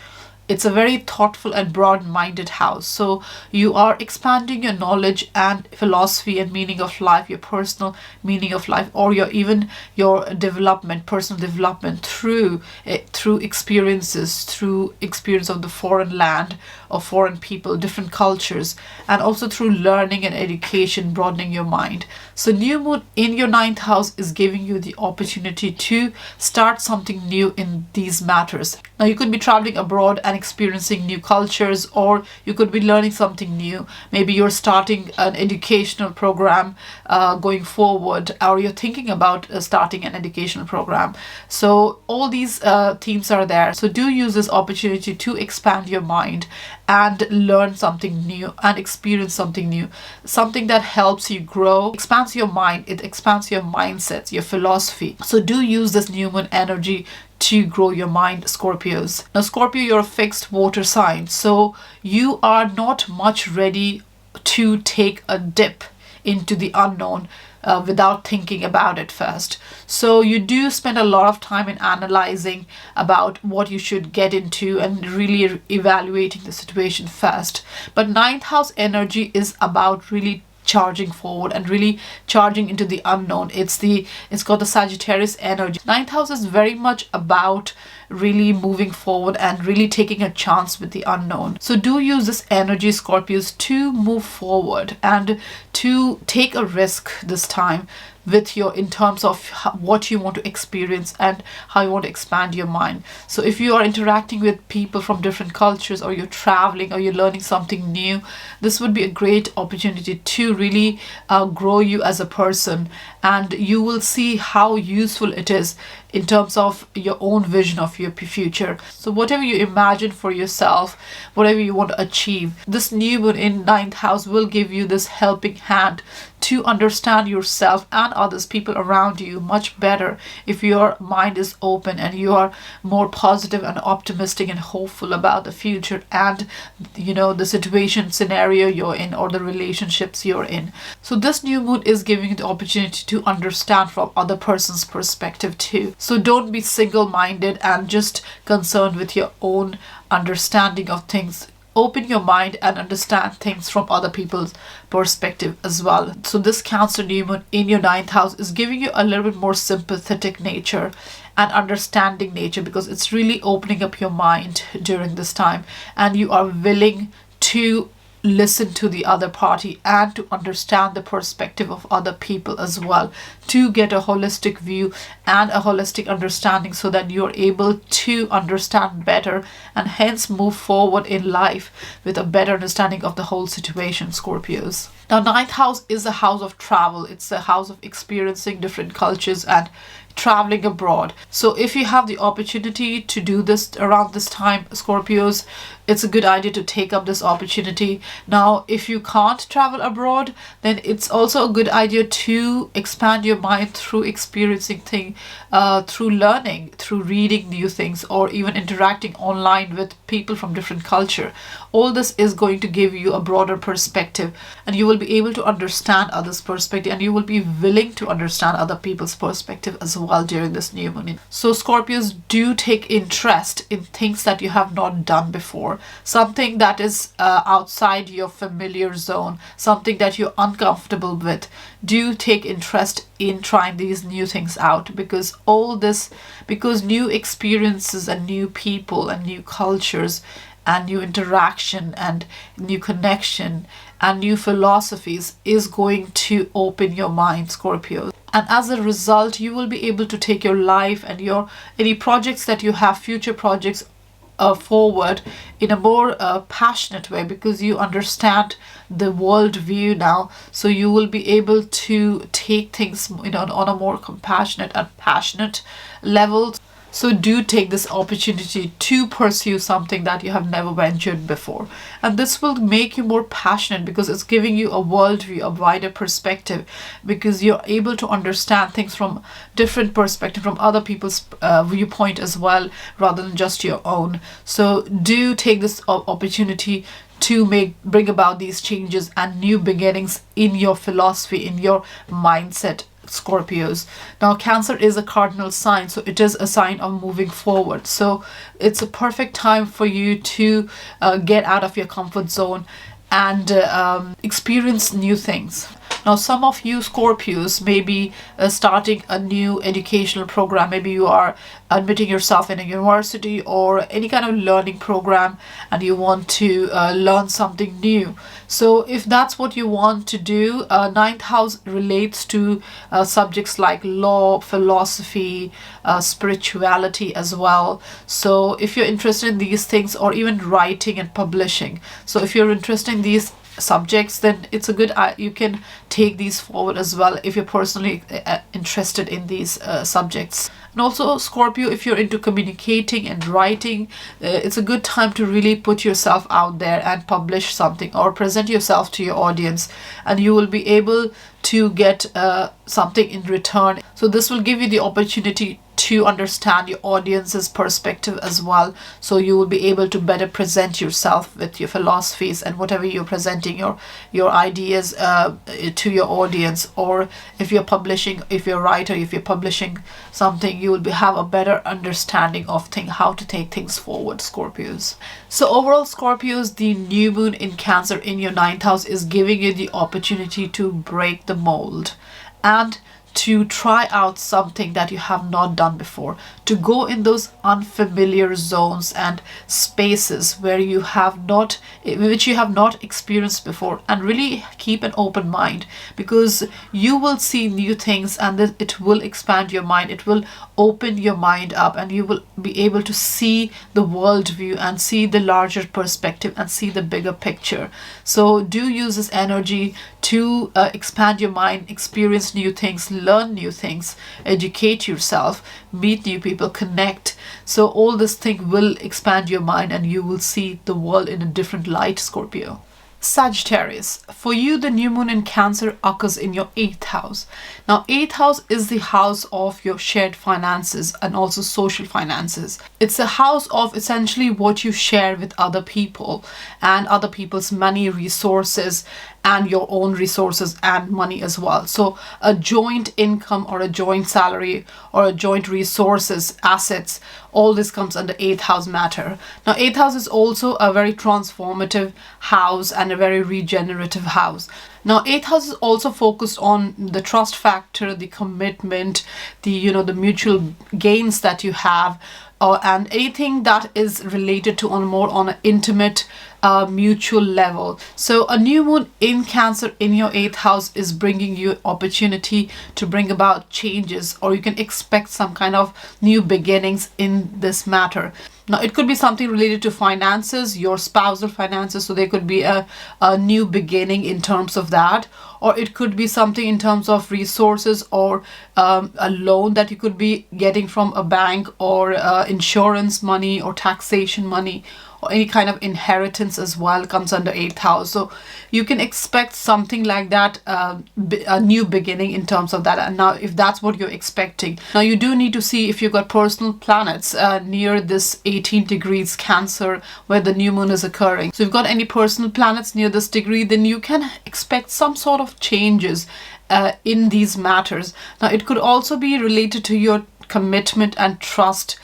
Speaker 1: It's a very thoughtful and broad-minded house. So you are expanding your knowledge and philosophy and meaning of life, your personal meaning of life, or even your development, personal development through experiences, through experience of the foreign land or foreign people, different cultures, and also through learning and education, broadening your mind. So new moon in your ninth house is giving you the opportunity to start something new in these matters. Now, you could be traveling abroad and experiencing new cultures, or you could be learning something new. Maybe you're starting an educational program going forward, or you're thinking about starting an educational program. So all these themes are there. So do use this opportunity to expand your mind and learn something new and experience something new, something that helps you grow, expands your mind, it expands your mindsets, your philosophy. So do use this new moon energy to grow your mind, Scorpios. Now, Scorpio, you're a fixed water sign, so you are not much ready to take a dip into the unknown without thinking about it first. So you do spend a lot of time in analyzing about what you should get into and really evaluating the situation first. But ninth house energy is about really charging forward and really charging into the unknown. It's got the Sagittarius energy. Ninth house is very much about really moving forward and really taking a chance with the unknown. So do use this energy, Scorpios, to move forward and to take a risk this time with in terms of what you want to experience and how you want to expand your mind. So if you are interacting with people from different cultures, or you're traveling, or you're learning something new, this would be a great opportunity to really grow you as a person, and you will see how useful it is in terms of your own vision of your future. So whatever you imagine for yourself, whatever you want to achieve, this new moon in ninth house will give you this helping hand to understand yourself and others, people around you, much better if your mind is open and you are more positive and optimistic and hopeful about the future and the situation, scenario you're in, or the relationships you're in. So this new moon is giving you the opportunity to understand from other person's perspective too. So don't be single-minded and just concerned with your own understanding of things. Open your mind and understand things from other people's perspective as well. So this Cancer new moon in your ninth house is giving you a little bit more sympathetic nature and understanding nature, because it's really opening up your mind during this time, and you are willing to listen to the other party and to understand the perspective of other people as well, to get a holistic view and a holistic understanding, so that you're able to understand better and hence move forward in life with a better understanding of the whole situation, Scorpios. Now, ninth house is a house of travel. It's a house of experiencing different cultures and traveling abroad. So if you have the opportunity to do this around this time, Scorpios, it's a good idea to take up this opportunity. Now, if you can't travel abroad, then it's also a good idea to expand your mind through experiencing things, through learning, through reading new things, or even interacting online with people from different culture. All this is going to give you a broader perspective, and you will be able to understand others' perspective, and you will be willing to understand other people's perspective as well during this new moon. So Scorpios, do take interest in things that you have not done before, something that is outside your familiar zone, something that you're uncomfortable with. Do take interest in trying these new things out, because new experiences and new people and new cultures and new interaction and new connection and new philosophies is going to open your mind, Scorpio. And as a result, you will be able to take your life and any projects that you have, future projects, forward in a more passionate way, because you understand the world view now. So you will be able to take things, on a more compassionate and passionate level. So do take this opportunity to pursue something that you have never ventured before. And this will make you more passionate, because it's giving you a worldview, a wider perspective, because you're able to understand things from different perspective, from other people's viewpoint as well, rather than just your own. So do take this opportunity to bring about these changes and new beginnings in your philosophy, in your mindset, Scorpios. Now Cancer is a cardinal sign, so it is a sign of moving forward. So it's a perfect time for you to get out of your comfort zone and experience new things. Now, some of you Scorpios may be starting a new educational program. Maybe you are admitting yourself in a university or any kind of learning program, and you want to learn something new. So if that's what you want to do, ninth house relates to subjects like law, philosophy, spirituality as well. So if you're interested in these things, or even writing and publishing, so if you're interested in these subjects, then it's a good, you can take these forward as well if you're personally interested in these subjects. And also Scorpio, if you're into communicating and writing, it's a good time to really put yourself out there and publish something or present yourself to your audience, and you will be able to get something in return. So this will give you the opportunity to understand your audience's perspective as well. So you will be able to better present yourself with your philosophies and whatever you're presenting, your ideas to your audience. Or if you're publishing, if you're a writer, if you're publishing something, you will have a better understanding of how to take things forward, Scorpios. So overall, Scorpios, the new moon in Cancer in your ninth house is giving you the opportunity to break the mold and to try out something that you have not done before, to go in those unfamiliar zones and spaces where which you have not experienced before, and really keep an open mind, because you will see new things, and it will expand your mind, it will open your mind up, and you will be able to see the world view and see the larger perspective and see the bigger picture. So do use this energy to expand your mind, experience new things, learn new things, educate yourself, meet new people, connect. So all this thing will expand your mind, and you will see the world in a different light, Scorpio. Sagittarius, for you the new moon in Cancer occurs in your 8th house. Now 8th house is the house of your shared finances and also social finances. It's a house of essentially what you share with other people and other people's money, resources, and your own resources and money as well. So a joint income or a joint salary or a joint resources, assets, all this comes under 8th house matter. Now 8th house is also a very transformative house and a very regenerative house. Now 8th house is also focused on the trust factor, the commitment, the mutual gains that you have, and anything that is related to on an intimate mutual level. So a new moon in Cancer in your 8th house is bringing you opportunity to bring about changes, or you can expect some kind of new beginnings in this matter. Now it could be something related to finances, your spousal finances, so there could be a new beginning in terms of that, or it could be something in terms of resources, or a loan that you could be getting from a bank, or insurance money, or taxation money, or any kind of inheritance as well comes under 8th house. So you can expect something like that, a new beginning in terms of that. And now if that's what you're expecting, now you do need to see if you've got personal planets near this 18 degrees Cancer where the new moon is occurring. So if you've got any personal planets near this degree, then you can expect some sort of changes in these matters. Now it could also be related to your commitment and trust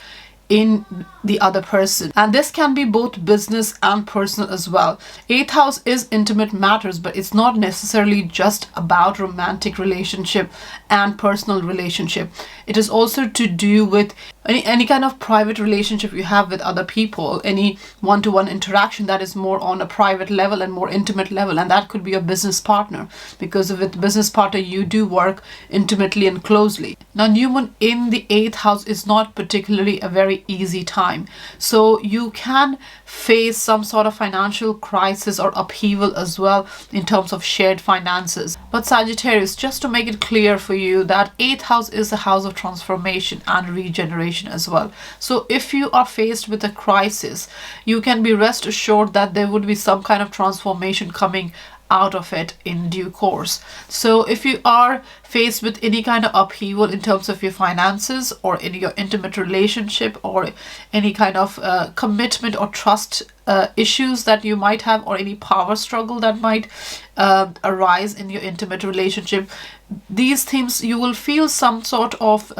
Speaker 1: in the other person, and this can be both business and personal as well. 8th house is intimate matters, but it's not necessarily just about romantic relationship and personal relationship. It is also to do with any kind of private relationship you have with other people, any one-to-one interaction that is more on a private level and more intimate level, and that could be a business partner, because with business partner you do work intimately and closely. Now new moon in the 8th house is not particularly a very very easy time. So you can face some sort of financial crisis or upheaval as well in terms of shared finances. But Sagittarius, just to make it clear for you that 8th house is a house of transformation and regeneration as well. So if you are faced with a crisis, you can be rest assured that there would be some kind of transformation coming out of it in due course. So if you are faced with any kind of upheaval in terms of your finances or in your intimate relationship or any kind of commitment or trust issues that you might have, or any power struggle that might arise in your intimate relationship, these things, you will feel some sort of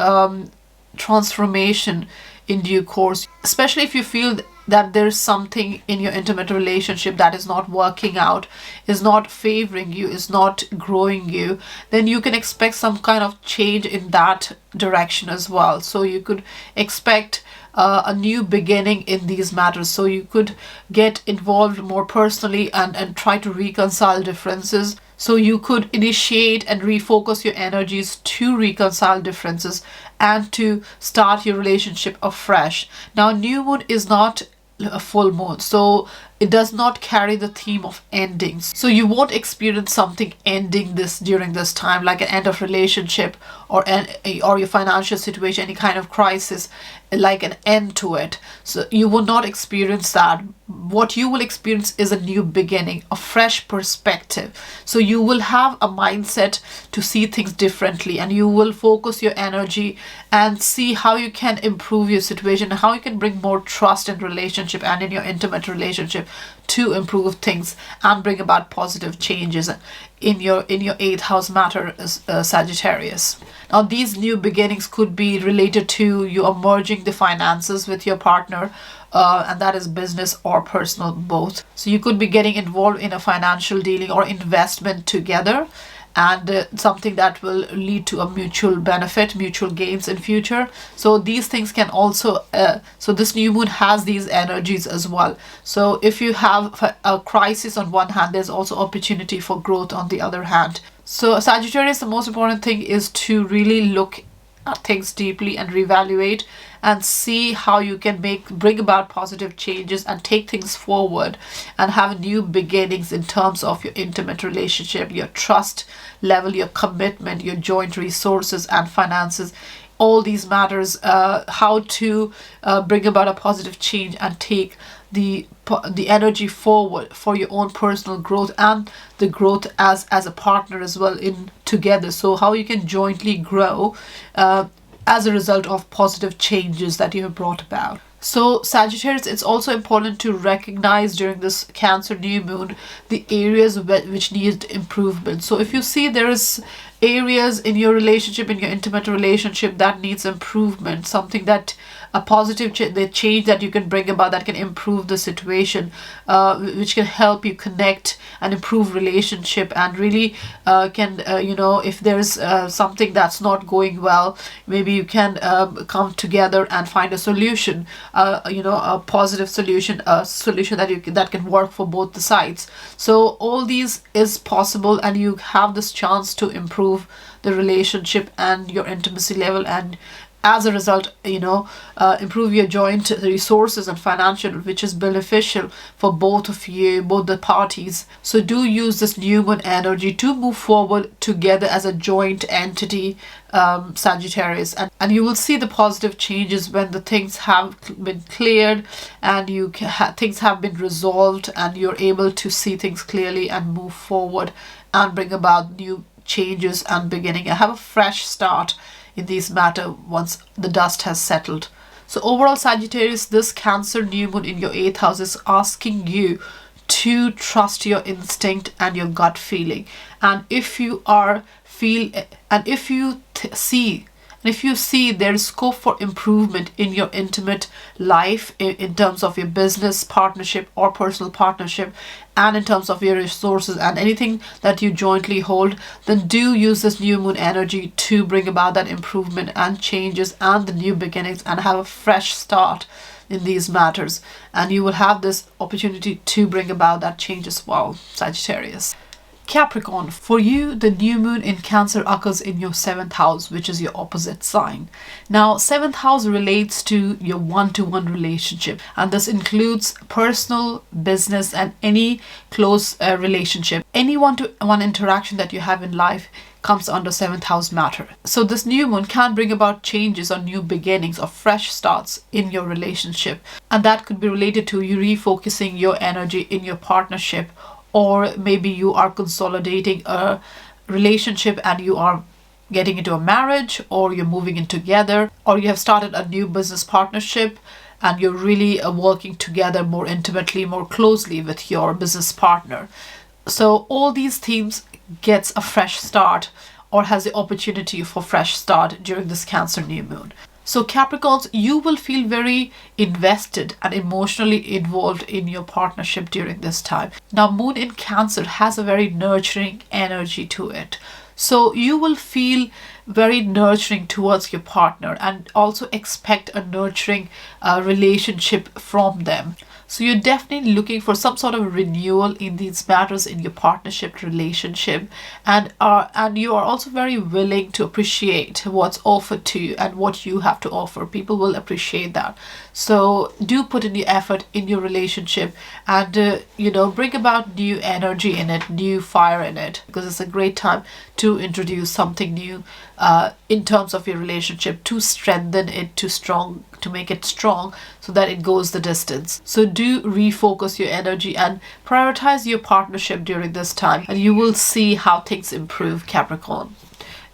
Speaker 1: transformation in due course, especially if you feel that there's something in your intimate relationship that is not working out, is not favoring you, is not growing you, then you can expect some kind of change in that direction as well. So you could expect a new beginning in these matters. So you could get involved more personally and try to reconcile differences. So you could initiate and refocus your energies to reconcile differences and to start your relationship afresh. Now, new moon is not a full moon, so it does not carry the theme of endings. So you won't experience something ending this during this time, like an end of relationship or your financial situation, any kind of crisis, like an end to it. So you will not experience that. What you will experience is a new beginning, a fresh perspective. So you will have a mindset to see things differently, and you will focus your energy and see how you can improve your situation, how you can bring more trust in relationship and in your intimate relationship to improve things and bring about positive changes in your 8th house matter, Sagittarius. Now, these new beginnings could be related to you merging the finances with your partner, and that is business or personal, both. So you could be getting involved in a financial dealing or investment together, and something that will lead to a mutual benefit, mutual gains in future. So these things can also, so this new moon has these energies as well. So if you have a crisis on one hand, there's also opportunity for growth on the other hand. So Sagittarius, the most important thing is to really look at things deeply and reevaluate and see how you can bring about positive changes and take things forward and have new beginnings in terms of your intimate relationship, your trust level, your commitment, your joint resources and finances. All these matters, how to bring about a positive change and take the energy forward for your own personal growth and the growth as a partner as well in together. So how you can jointly grow as a result of positive changes that you have brought about. So Sagittarius, it's also important to recognize during this Cancer new moon the areas which need improvement. So if you see there is areas in your relationship, in your intimate relationship, that needs improvement, something that a positive the change that you can bring about that can improve the situation, which can help you connect and improve relationship, and really can if there's something that's not going well, maybe you can come together and find a solution, a positive solution, a solution that can work for both the sides. So all these is possible, and you have this chance to improve the relationship and your intimacy level, and as a result, improve your joint resources and financial, which is beneficial for both of you, both the parties. So do use this new moon energy to move forward together as a joint entity, Sagittarius, and you will see the positive changes when the things have been cleared and things have been resolved, and you're able to see things clearly and move forward and bring about new changes and beginning and have a fresh start in these matter once the dust has settled. So overall, Sagittarius, this Cancer new moon in your 8th house is asking you to trust your instinct and your gut feeling. And if you see there is scope for improvement in your intimate life, in terms of your business partnership or personal partnership, and in terms of your resources and anything that you jointly hold, then do use this new moon energy to bring about that improvement and changes and the new beginnings and have a fresh start in these matters. And you will have this opportunity to bring about that change as well, Sagittarius. Capricorn, for you, the new moon in Cancer occurs in your 7th house, which is your opposite sign. Now, 7th house relates to your one-to-one relationship, and this includes personal, business, and any close relationship. Any one-to-one interaction that you have in life comes under 7th house matter. So this new moon can bring about changes or new beginnings or fresh starts in your relationship, and that could be related to you refocusing your energy in your partnership, or maybe you are consolidating a relationship and you are getting into a marriage, or you're moving in together, or you have started a new business partnership and you're really working together more intimately, more closely with your business partner. So all these themes gets a fresh start or has the opportunity for fresh start during this Cancer new moon. So Capricorns, you will feel very invested and emotionally involved in your partnership during this time. Now, moon in Cancer has a very nurturing energy to it. So you will feel very nurturing towards your partner and also expect a nurturing relationship from them. So you're definitely looking for some sort of renewal in these matters in your partnership relationship, and you are also very willing to appreciate what's offered to you and what you have to offer. People will appreciate that. So do put in the effort in your relationship and bring about new energy in it, new fire in it, because it's a great time to introduce something new in terms of your relationship, to strengthen it, to make it strong so that it goes the distance. So do refocus your energy and prioritize your partnership during this time, and you will see how things improve, Capricorn.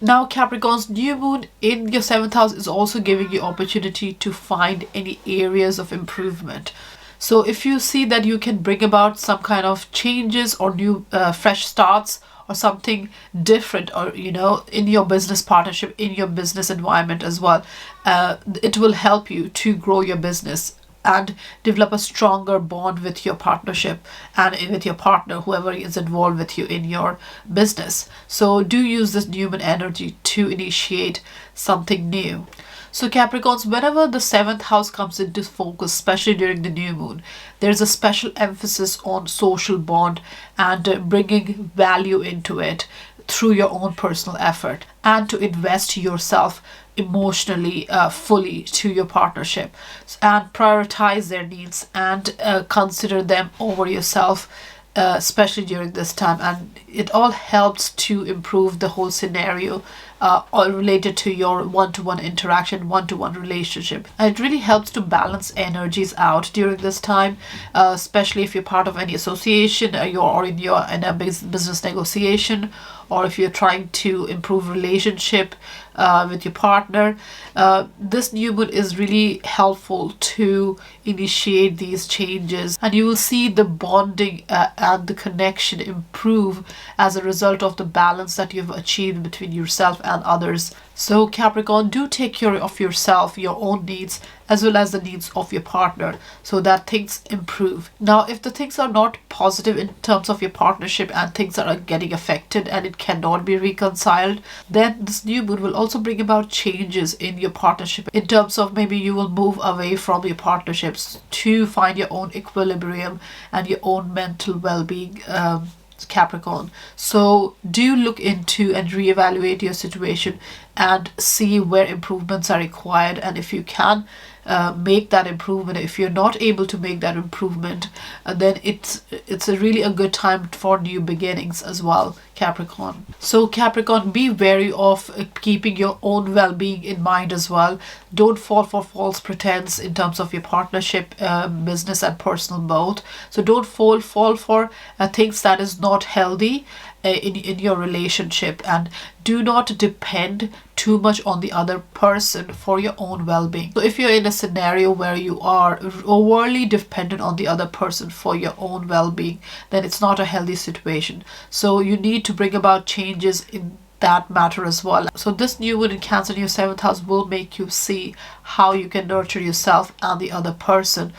Speaker 1: Now, Capricorn's new moon in your 7th house is also giving you opportunity to find any areas of improvement. So if you see that you can bring about some kind of changes or new fresh starts or something different, or in your business partnership, in your business environment as well, it will help you to grow your business and develop a stronger bond with your partnership and with your partner, whoever is involved with you in your business. So do use this new moon energy to initiate something new. So Capricorns, whenever the 7th house comes into focus, especially during the new moon, there's a special emphasis on social bond and bringing value into it through your own personal effort, and to invest yourself emotionally fully to your partnership and prioritize their needs and consider them over yourself, especially during this time. And it all helps to improve the whole scenario all related to your one-to-one interaction, one-to-one relationship. And it really helps to balance energies out during this time, especially if you're part of any association, or in a business negotiation, or if you're trying to improve relationship with your partner. This new moon is really helpful to initiate these changes, and you will see the bonding and the connection improve as a result of the balance that you've achieved between yourself and others. So Capricorn, do take care of yourself, your own needs, as well as the needs of your partner, so that things improve. Now, if the things are not positive in terms of your partnership and things are getting affected and it cannot be reconciled, then this new moon will also bring about changes in your partnership in terms of maybe you will move away from your partnerships to find your own equilibrium and your own mental well-being, Capricorn. So do look into and reevaluate your situation and see where improvements are required, and if you can make that improvement. If you're not able to make that improvement, then it's a good time for new beginnings as well, Capricorn. So Capricorn, be wary of keeping your own well-being in mind as well. Don't fall for false pretense in terms of your partnership, business and personal both. So don't fall for things that is not healthy in your relationship, and do not depend too much on the other person for your own well-being. So if you're in a scenario where you are overly dependent on the other person for your own well-being, then it's not a healthy situation. So you need to bring about changes in that matter as well. So this new moon in Cancer in your 7th house will make you see how you can nurture yourself and the other person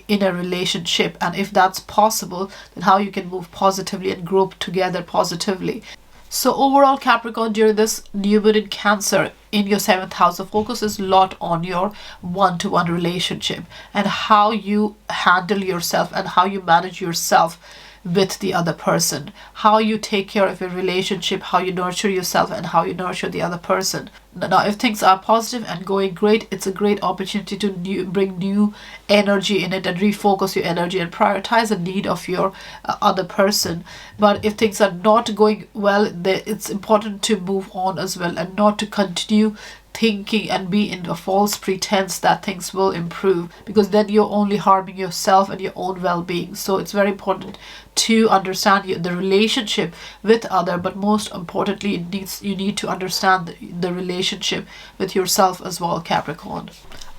Speaker 1: in a relationship, and if that's possible, then how you can move positively and grow together positively. So overall, Capricorn, during this new moon in Cancer in your 7th house, the focus is a lot on your one-to-one relationship and how you handle yourself and how you manage yourself with the other person, how you take care of your relationship, how you nurture yourself, and how you nurture the other person. Now, if things are positive and going great, it's a great opportunity to bring new energy in it and refocus your energy and prioritize the need of your other person. But if things are not going well, it's important to move on as well, and not to continue thinking and be in a false pretense that things will improve, because then you're only harming yourself and your own well-being. So it's very important to understand the relationship with other, but most importantly, you need to understand the relationship with yourself as well, Capricorn.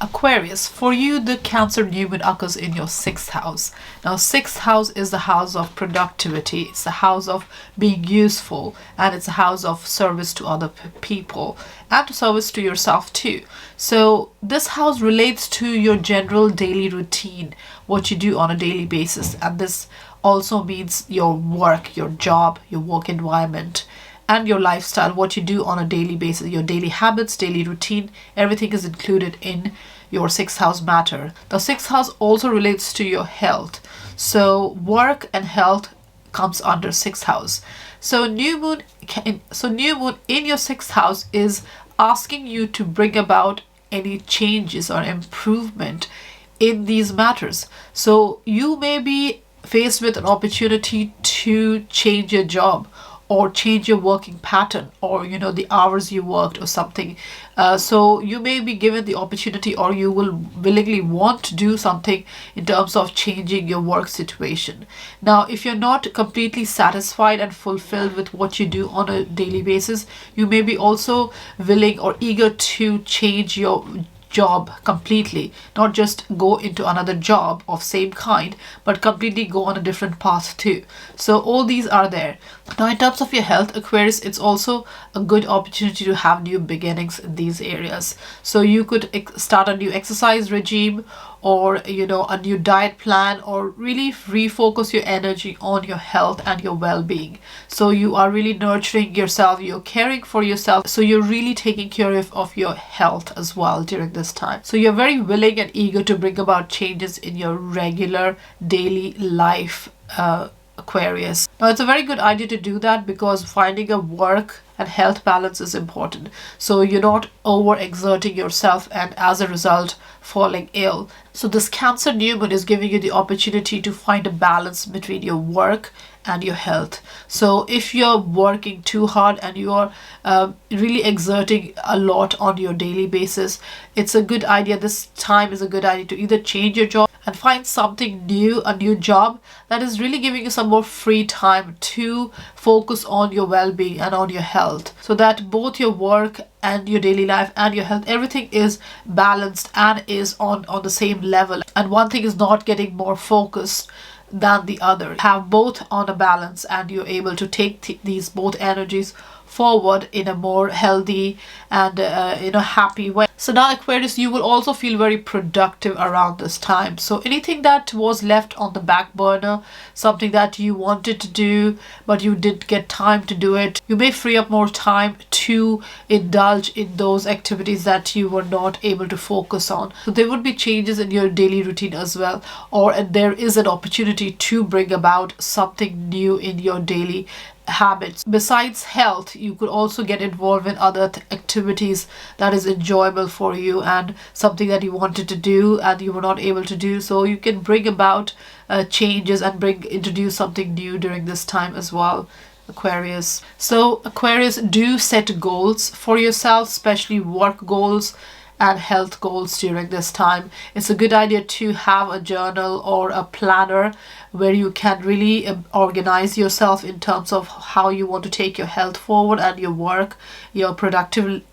Speaker 1: Aquarius, for you, the Cancer new moon occurs in your 6th house. Now, 6th house is the house of productivity. It's the house of being useful, and it's a house of service to other people and to service to yourself too. So this house relates to your general daily routine, what you do on a daily basis, and this also means your work, your job, your work environment, and your lifestyle, what you do on a daily basis, your daily habits, daily routine, everything is included in your 6th house matter. The 6th house also relates to your health. So work and health comes under 6th house. So new moon in your 6th house is asking you to bring about any changes or improvement in these matters. So you may be faced with an opportunity to change your job, or change your working pattern, or the hours you worked or something. So you may be given the opportunity, or you will willingly want to do something in terms of changing your work situation. Now, if you're not completely satisfied and fulfilled with what you do on a daily basis, you may be also willing or eager to change your job completely, not just go into another job of same kind, but completely go on a different path too. So all these are there. Now, in terms of your health, Aquarius, it's also a good opportunity to have new beginnings in these areas. So you could start a new exercise regime, or a new diet plan, or really refocus your energy on your health and your well-being. So you are really nurturing yourself, you're caring for yourself, so you're really taking care of your health as well during this time. So you're very willing and eager to bring about changes in your regular daily life, Aquarius. Now, it's a very good idea to do that, because finding a work and health balance is important. So you're not overexerting yourself and as a result falling ill. So this Cancer new moon is giving you the opportunity to find a balance between your work and your health. So if you're working too hard and you're really exerting a lot on your daily basis, it's a good idea, this time is a good idea to either change your job and find something new, a new job that is really giving you some more free time to focus on your well-being and on your health, so that both your work and your daily life and your health, everything is balanced and is on the same level, and one thing is not getting more focused than the other. Have both on a balance, and you're able to take these both energies forward in a more healthy and happy way. So now, Aquarius, you will also feel very productive around this time. So anything that was left on the back burner, something that you wanted to do but you didn't get time to do it, you may free up more time to indulge in those activities that you were not able to focus on. So there would be changes in your daily routine as well, or there is an opportunity to bring about something new in your daily habits. Besides health, you could also get involved in other activities that is enjoyable for you and something that you wanted to do and you were not able to do. So you can bring about changes and introduce something new during this time as well, Aquarius. So Aquarius, do set goals for yourself, especially work goals and health goals during this time. It's a good idea to have a journal or a planner where you can really organize yourself in terms of how you want to take your health forward and your work, your productivity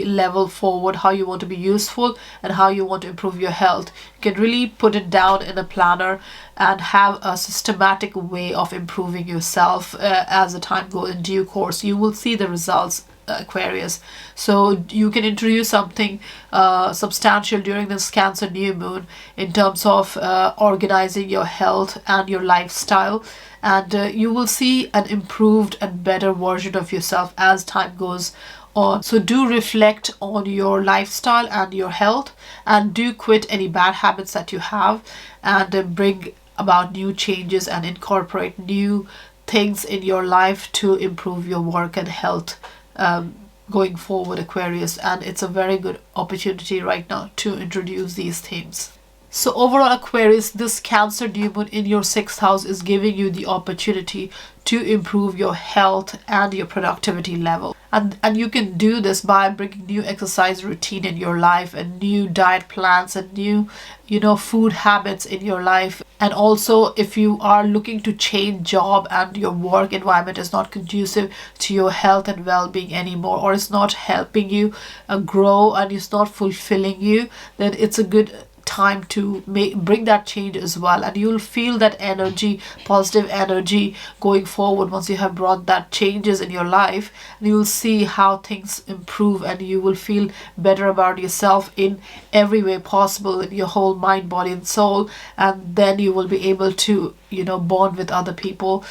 Speaker 1: level forward, how you want to be useful and how you want to improve your health. You can really put it down in a planner and have a systematic way of improving yourself as the time goes. In due course, you will see the results, Aquarius. So you can introduce something substantial during this Cancer new moon in terms of organizing your health and your lifestyle, and you will see an improved and better version of yourself as time goes on. So do reflect on your lifestyle and your health, and do quit any bad habits that you have, and bring about new changes and incorporate new things in your life to improve your work and health going forward, Aquarius. And it's a very good opportunity right now to introduce these themes. So overall, Aquarius, this Cancer new moon in your 6th house is giving you the opportunity to improve your health and your productivity level. And you can do this by bringing new exercise routine in your life and new diet plans and new, food habits in your life. And also, if you are looking to change job and your work environment is not conducive to your health and well-being anymore, or it's not helping you grow and it's not fulfilling you, then it's a good time to bring that change as well. And you'll feel that energy, positive energy going forward once you have brought that changes in your life, and you'll see how things improve and you will feel better about yourself in every way possible, in your whole mind, body and soul. And then you will be able to bond with other people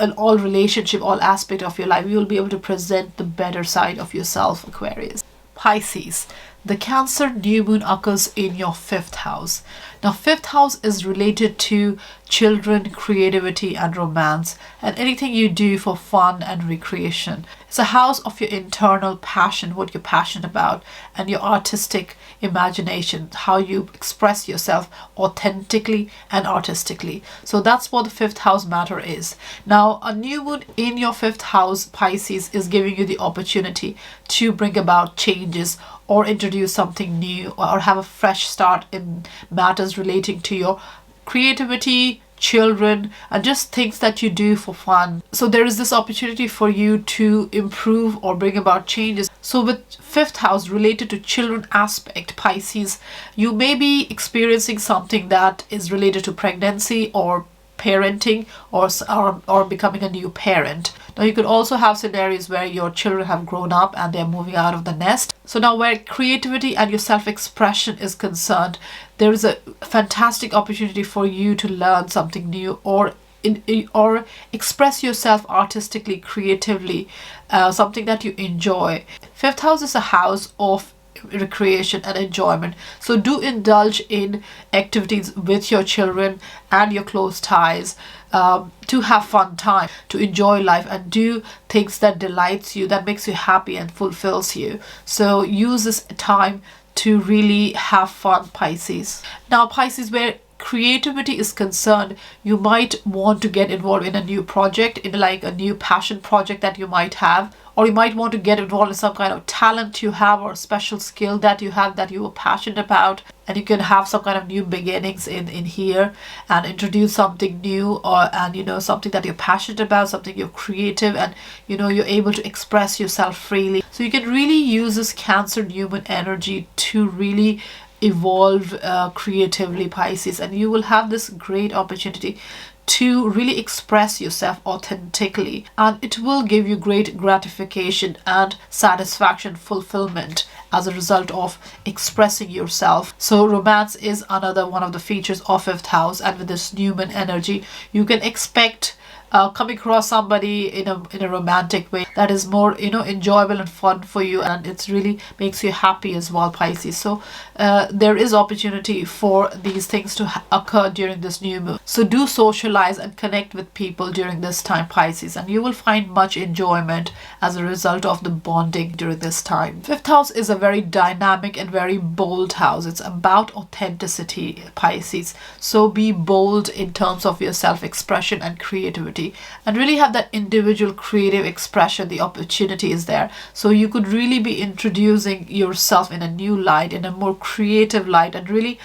Speaker 1: in all relationship, all aspect of your life. You will be able to present the better side of yourself, Aquarius. Pisces, the Cancer new moon occurs in your 5th house. Now, 5th house is related to children, creativity and romance, and anything you do for fun and recreation. It's a house of your internal passion, what you're passionate about, and your artistic imagination, how you express yourself authentically and artistically. So that's what the 5th house matter is. Now, a new moon in your 5th house, Pisces, is giving you the opportunity to bring about changes or introduce something new or have a fresh start in matters relating to your creativity, children, and just things that you do for fun. So there is this opportunity for you to improve or bring about changes. So with 5th house related to children aspect, Pisces, you may be experiencing something that is related to pregnancy or parenting or becoming a new parent. Now, you could also have scenarios where your children have grown up and they're moving out of the nest. So now, where creativity and your self-expression is concerned, there is a fantastic opportunity for you to learn something new or express yourself artistically, creatively, something that you enjoy. 5th house is a house of recreation and enjoyment, so do indulge in activities with your children and your close ties to have fun time, to enjoy life and do things that delights you, that makes you happy and fulfills you. So use this time to really have fun, Pisces. Now, Pisces, where creativity is concerned, you might want to get involved in a new project, in like a new passion project that you might have, or you might want to get involved in some kind of talent you have or special skill that you have that you are passionate about, and you can have some kind of new beginnings in here and introduce something new, or something that you're passionate about, something you're creative and you're able to express yourself freely. So you can really use this Cancer new moon energy to really evolve creatively, Pisces, and you will have this great opportunity to really express yourself authentically, and it will give you great gratification and satisfaction, fulfillment as a result of expressing yourself. So romance is another one of the features of 5th house, and with this new moon energy you can expect come across somebody in a romantic way that is more enjoyable and fun for you, and it's really makes you happy as well, Pisces. So there is opportunity for these things to occur during this new moon. So do socialize and connect with people during this time, Pisces, and you will find much enjoyment as a result of the bonding during this time. 5th house is a very dynamic and very bold house. It's about authenticity, Pisces. So be bold in terms of your self-expression and creativity, and really have that individual creative expression. The opportunity is there, so you could really be introducing yourself in a new light, in a more creative light, and really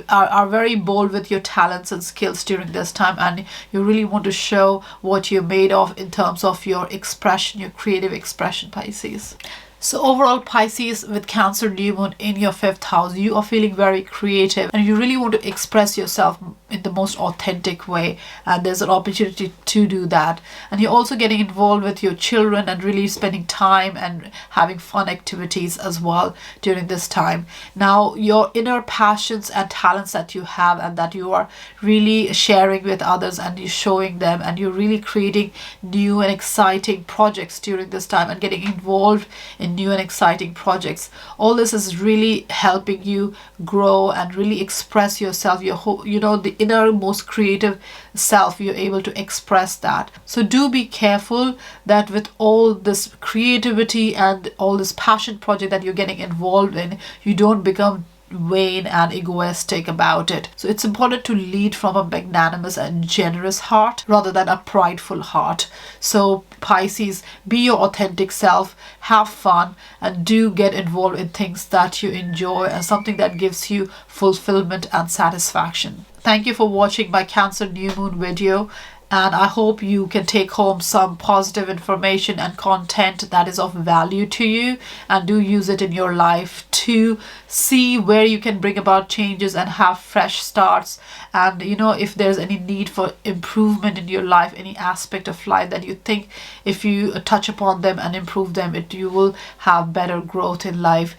Speaker 1: are very bold with your talents and skills during this time, and you really want to show what you're made of in terms of your expression, your creative expression, Pisces. So overall, Pisces, with Cancer new moon in your 5th house, you are feeling very creative and you really want to express yourself in the most authentic way, and there's an opportunity to do that. And you're also getting involved with your children and really spending time and having fun activities as well during this time. Now, your inner passions and talents that you have and that you are really sharing with others and you're showing them, and you're really creating new and exciting projects during this time and getting involved in in new and exciting projects. All this is really helping you grow and really express yourself, your whole, the innermost creative self. You're able to express that. So do be careful that with all this creativity and all this passion project that you're getting involved in, you don't become vain and egoistic about it. So it's important to lead from a magnanimous and generous heart rather than a prideful heart. So Pisces, be your authentic self, have fun, and do get involved in things that you enjoy and something that gives you fulfillment and satisfaction. Thank you for watching my Cancer new moon video, and I hope you can take home some positive information and content that is of value to you, and do use it in your life to see where you can bring about changes and have fresh starts. And if there's any need for improvement in your life, any aspect of life that you think if you touch upon them and improve them, you will have better growth in life,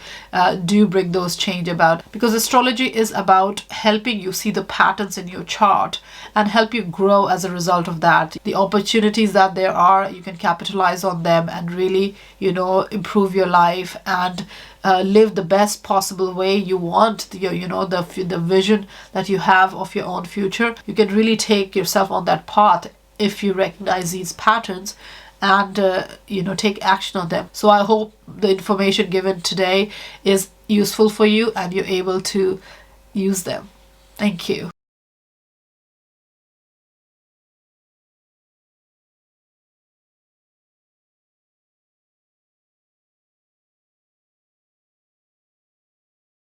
Speaker 1: do bring those change about, because astrology is about helping you see the patterns in your chart and help you grow as a result of that. The opportunities that there are, you can capitalize on them and really improve your life and live the best possible way you want. The vision that you have of your own future, you can really take yourself on that path if you recognize these patterns and take action on them. So I hope the information given today is useful for you and you're able to use them. Thank you.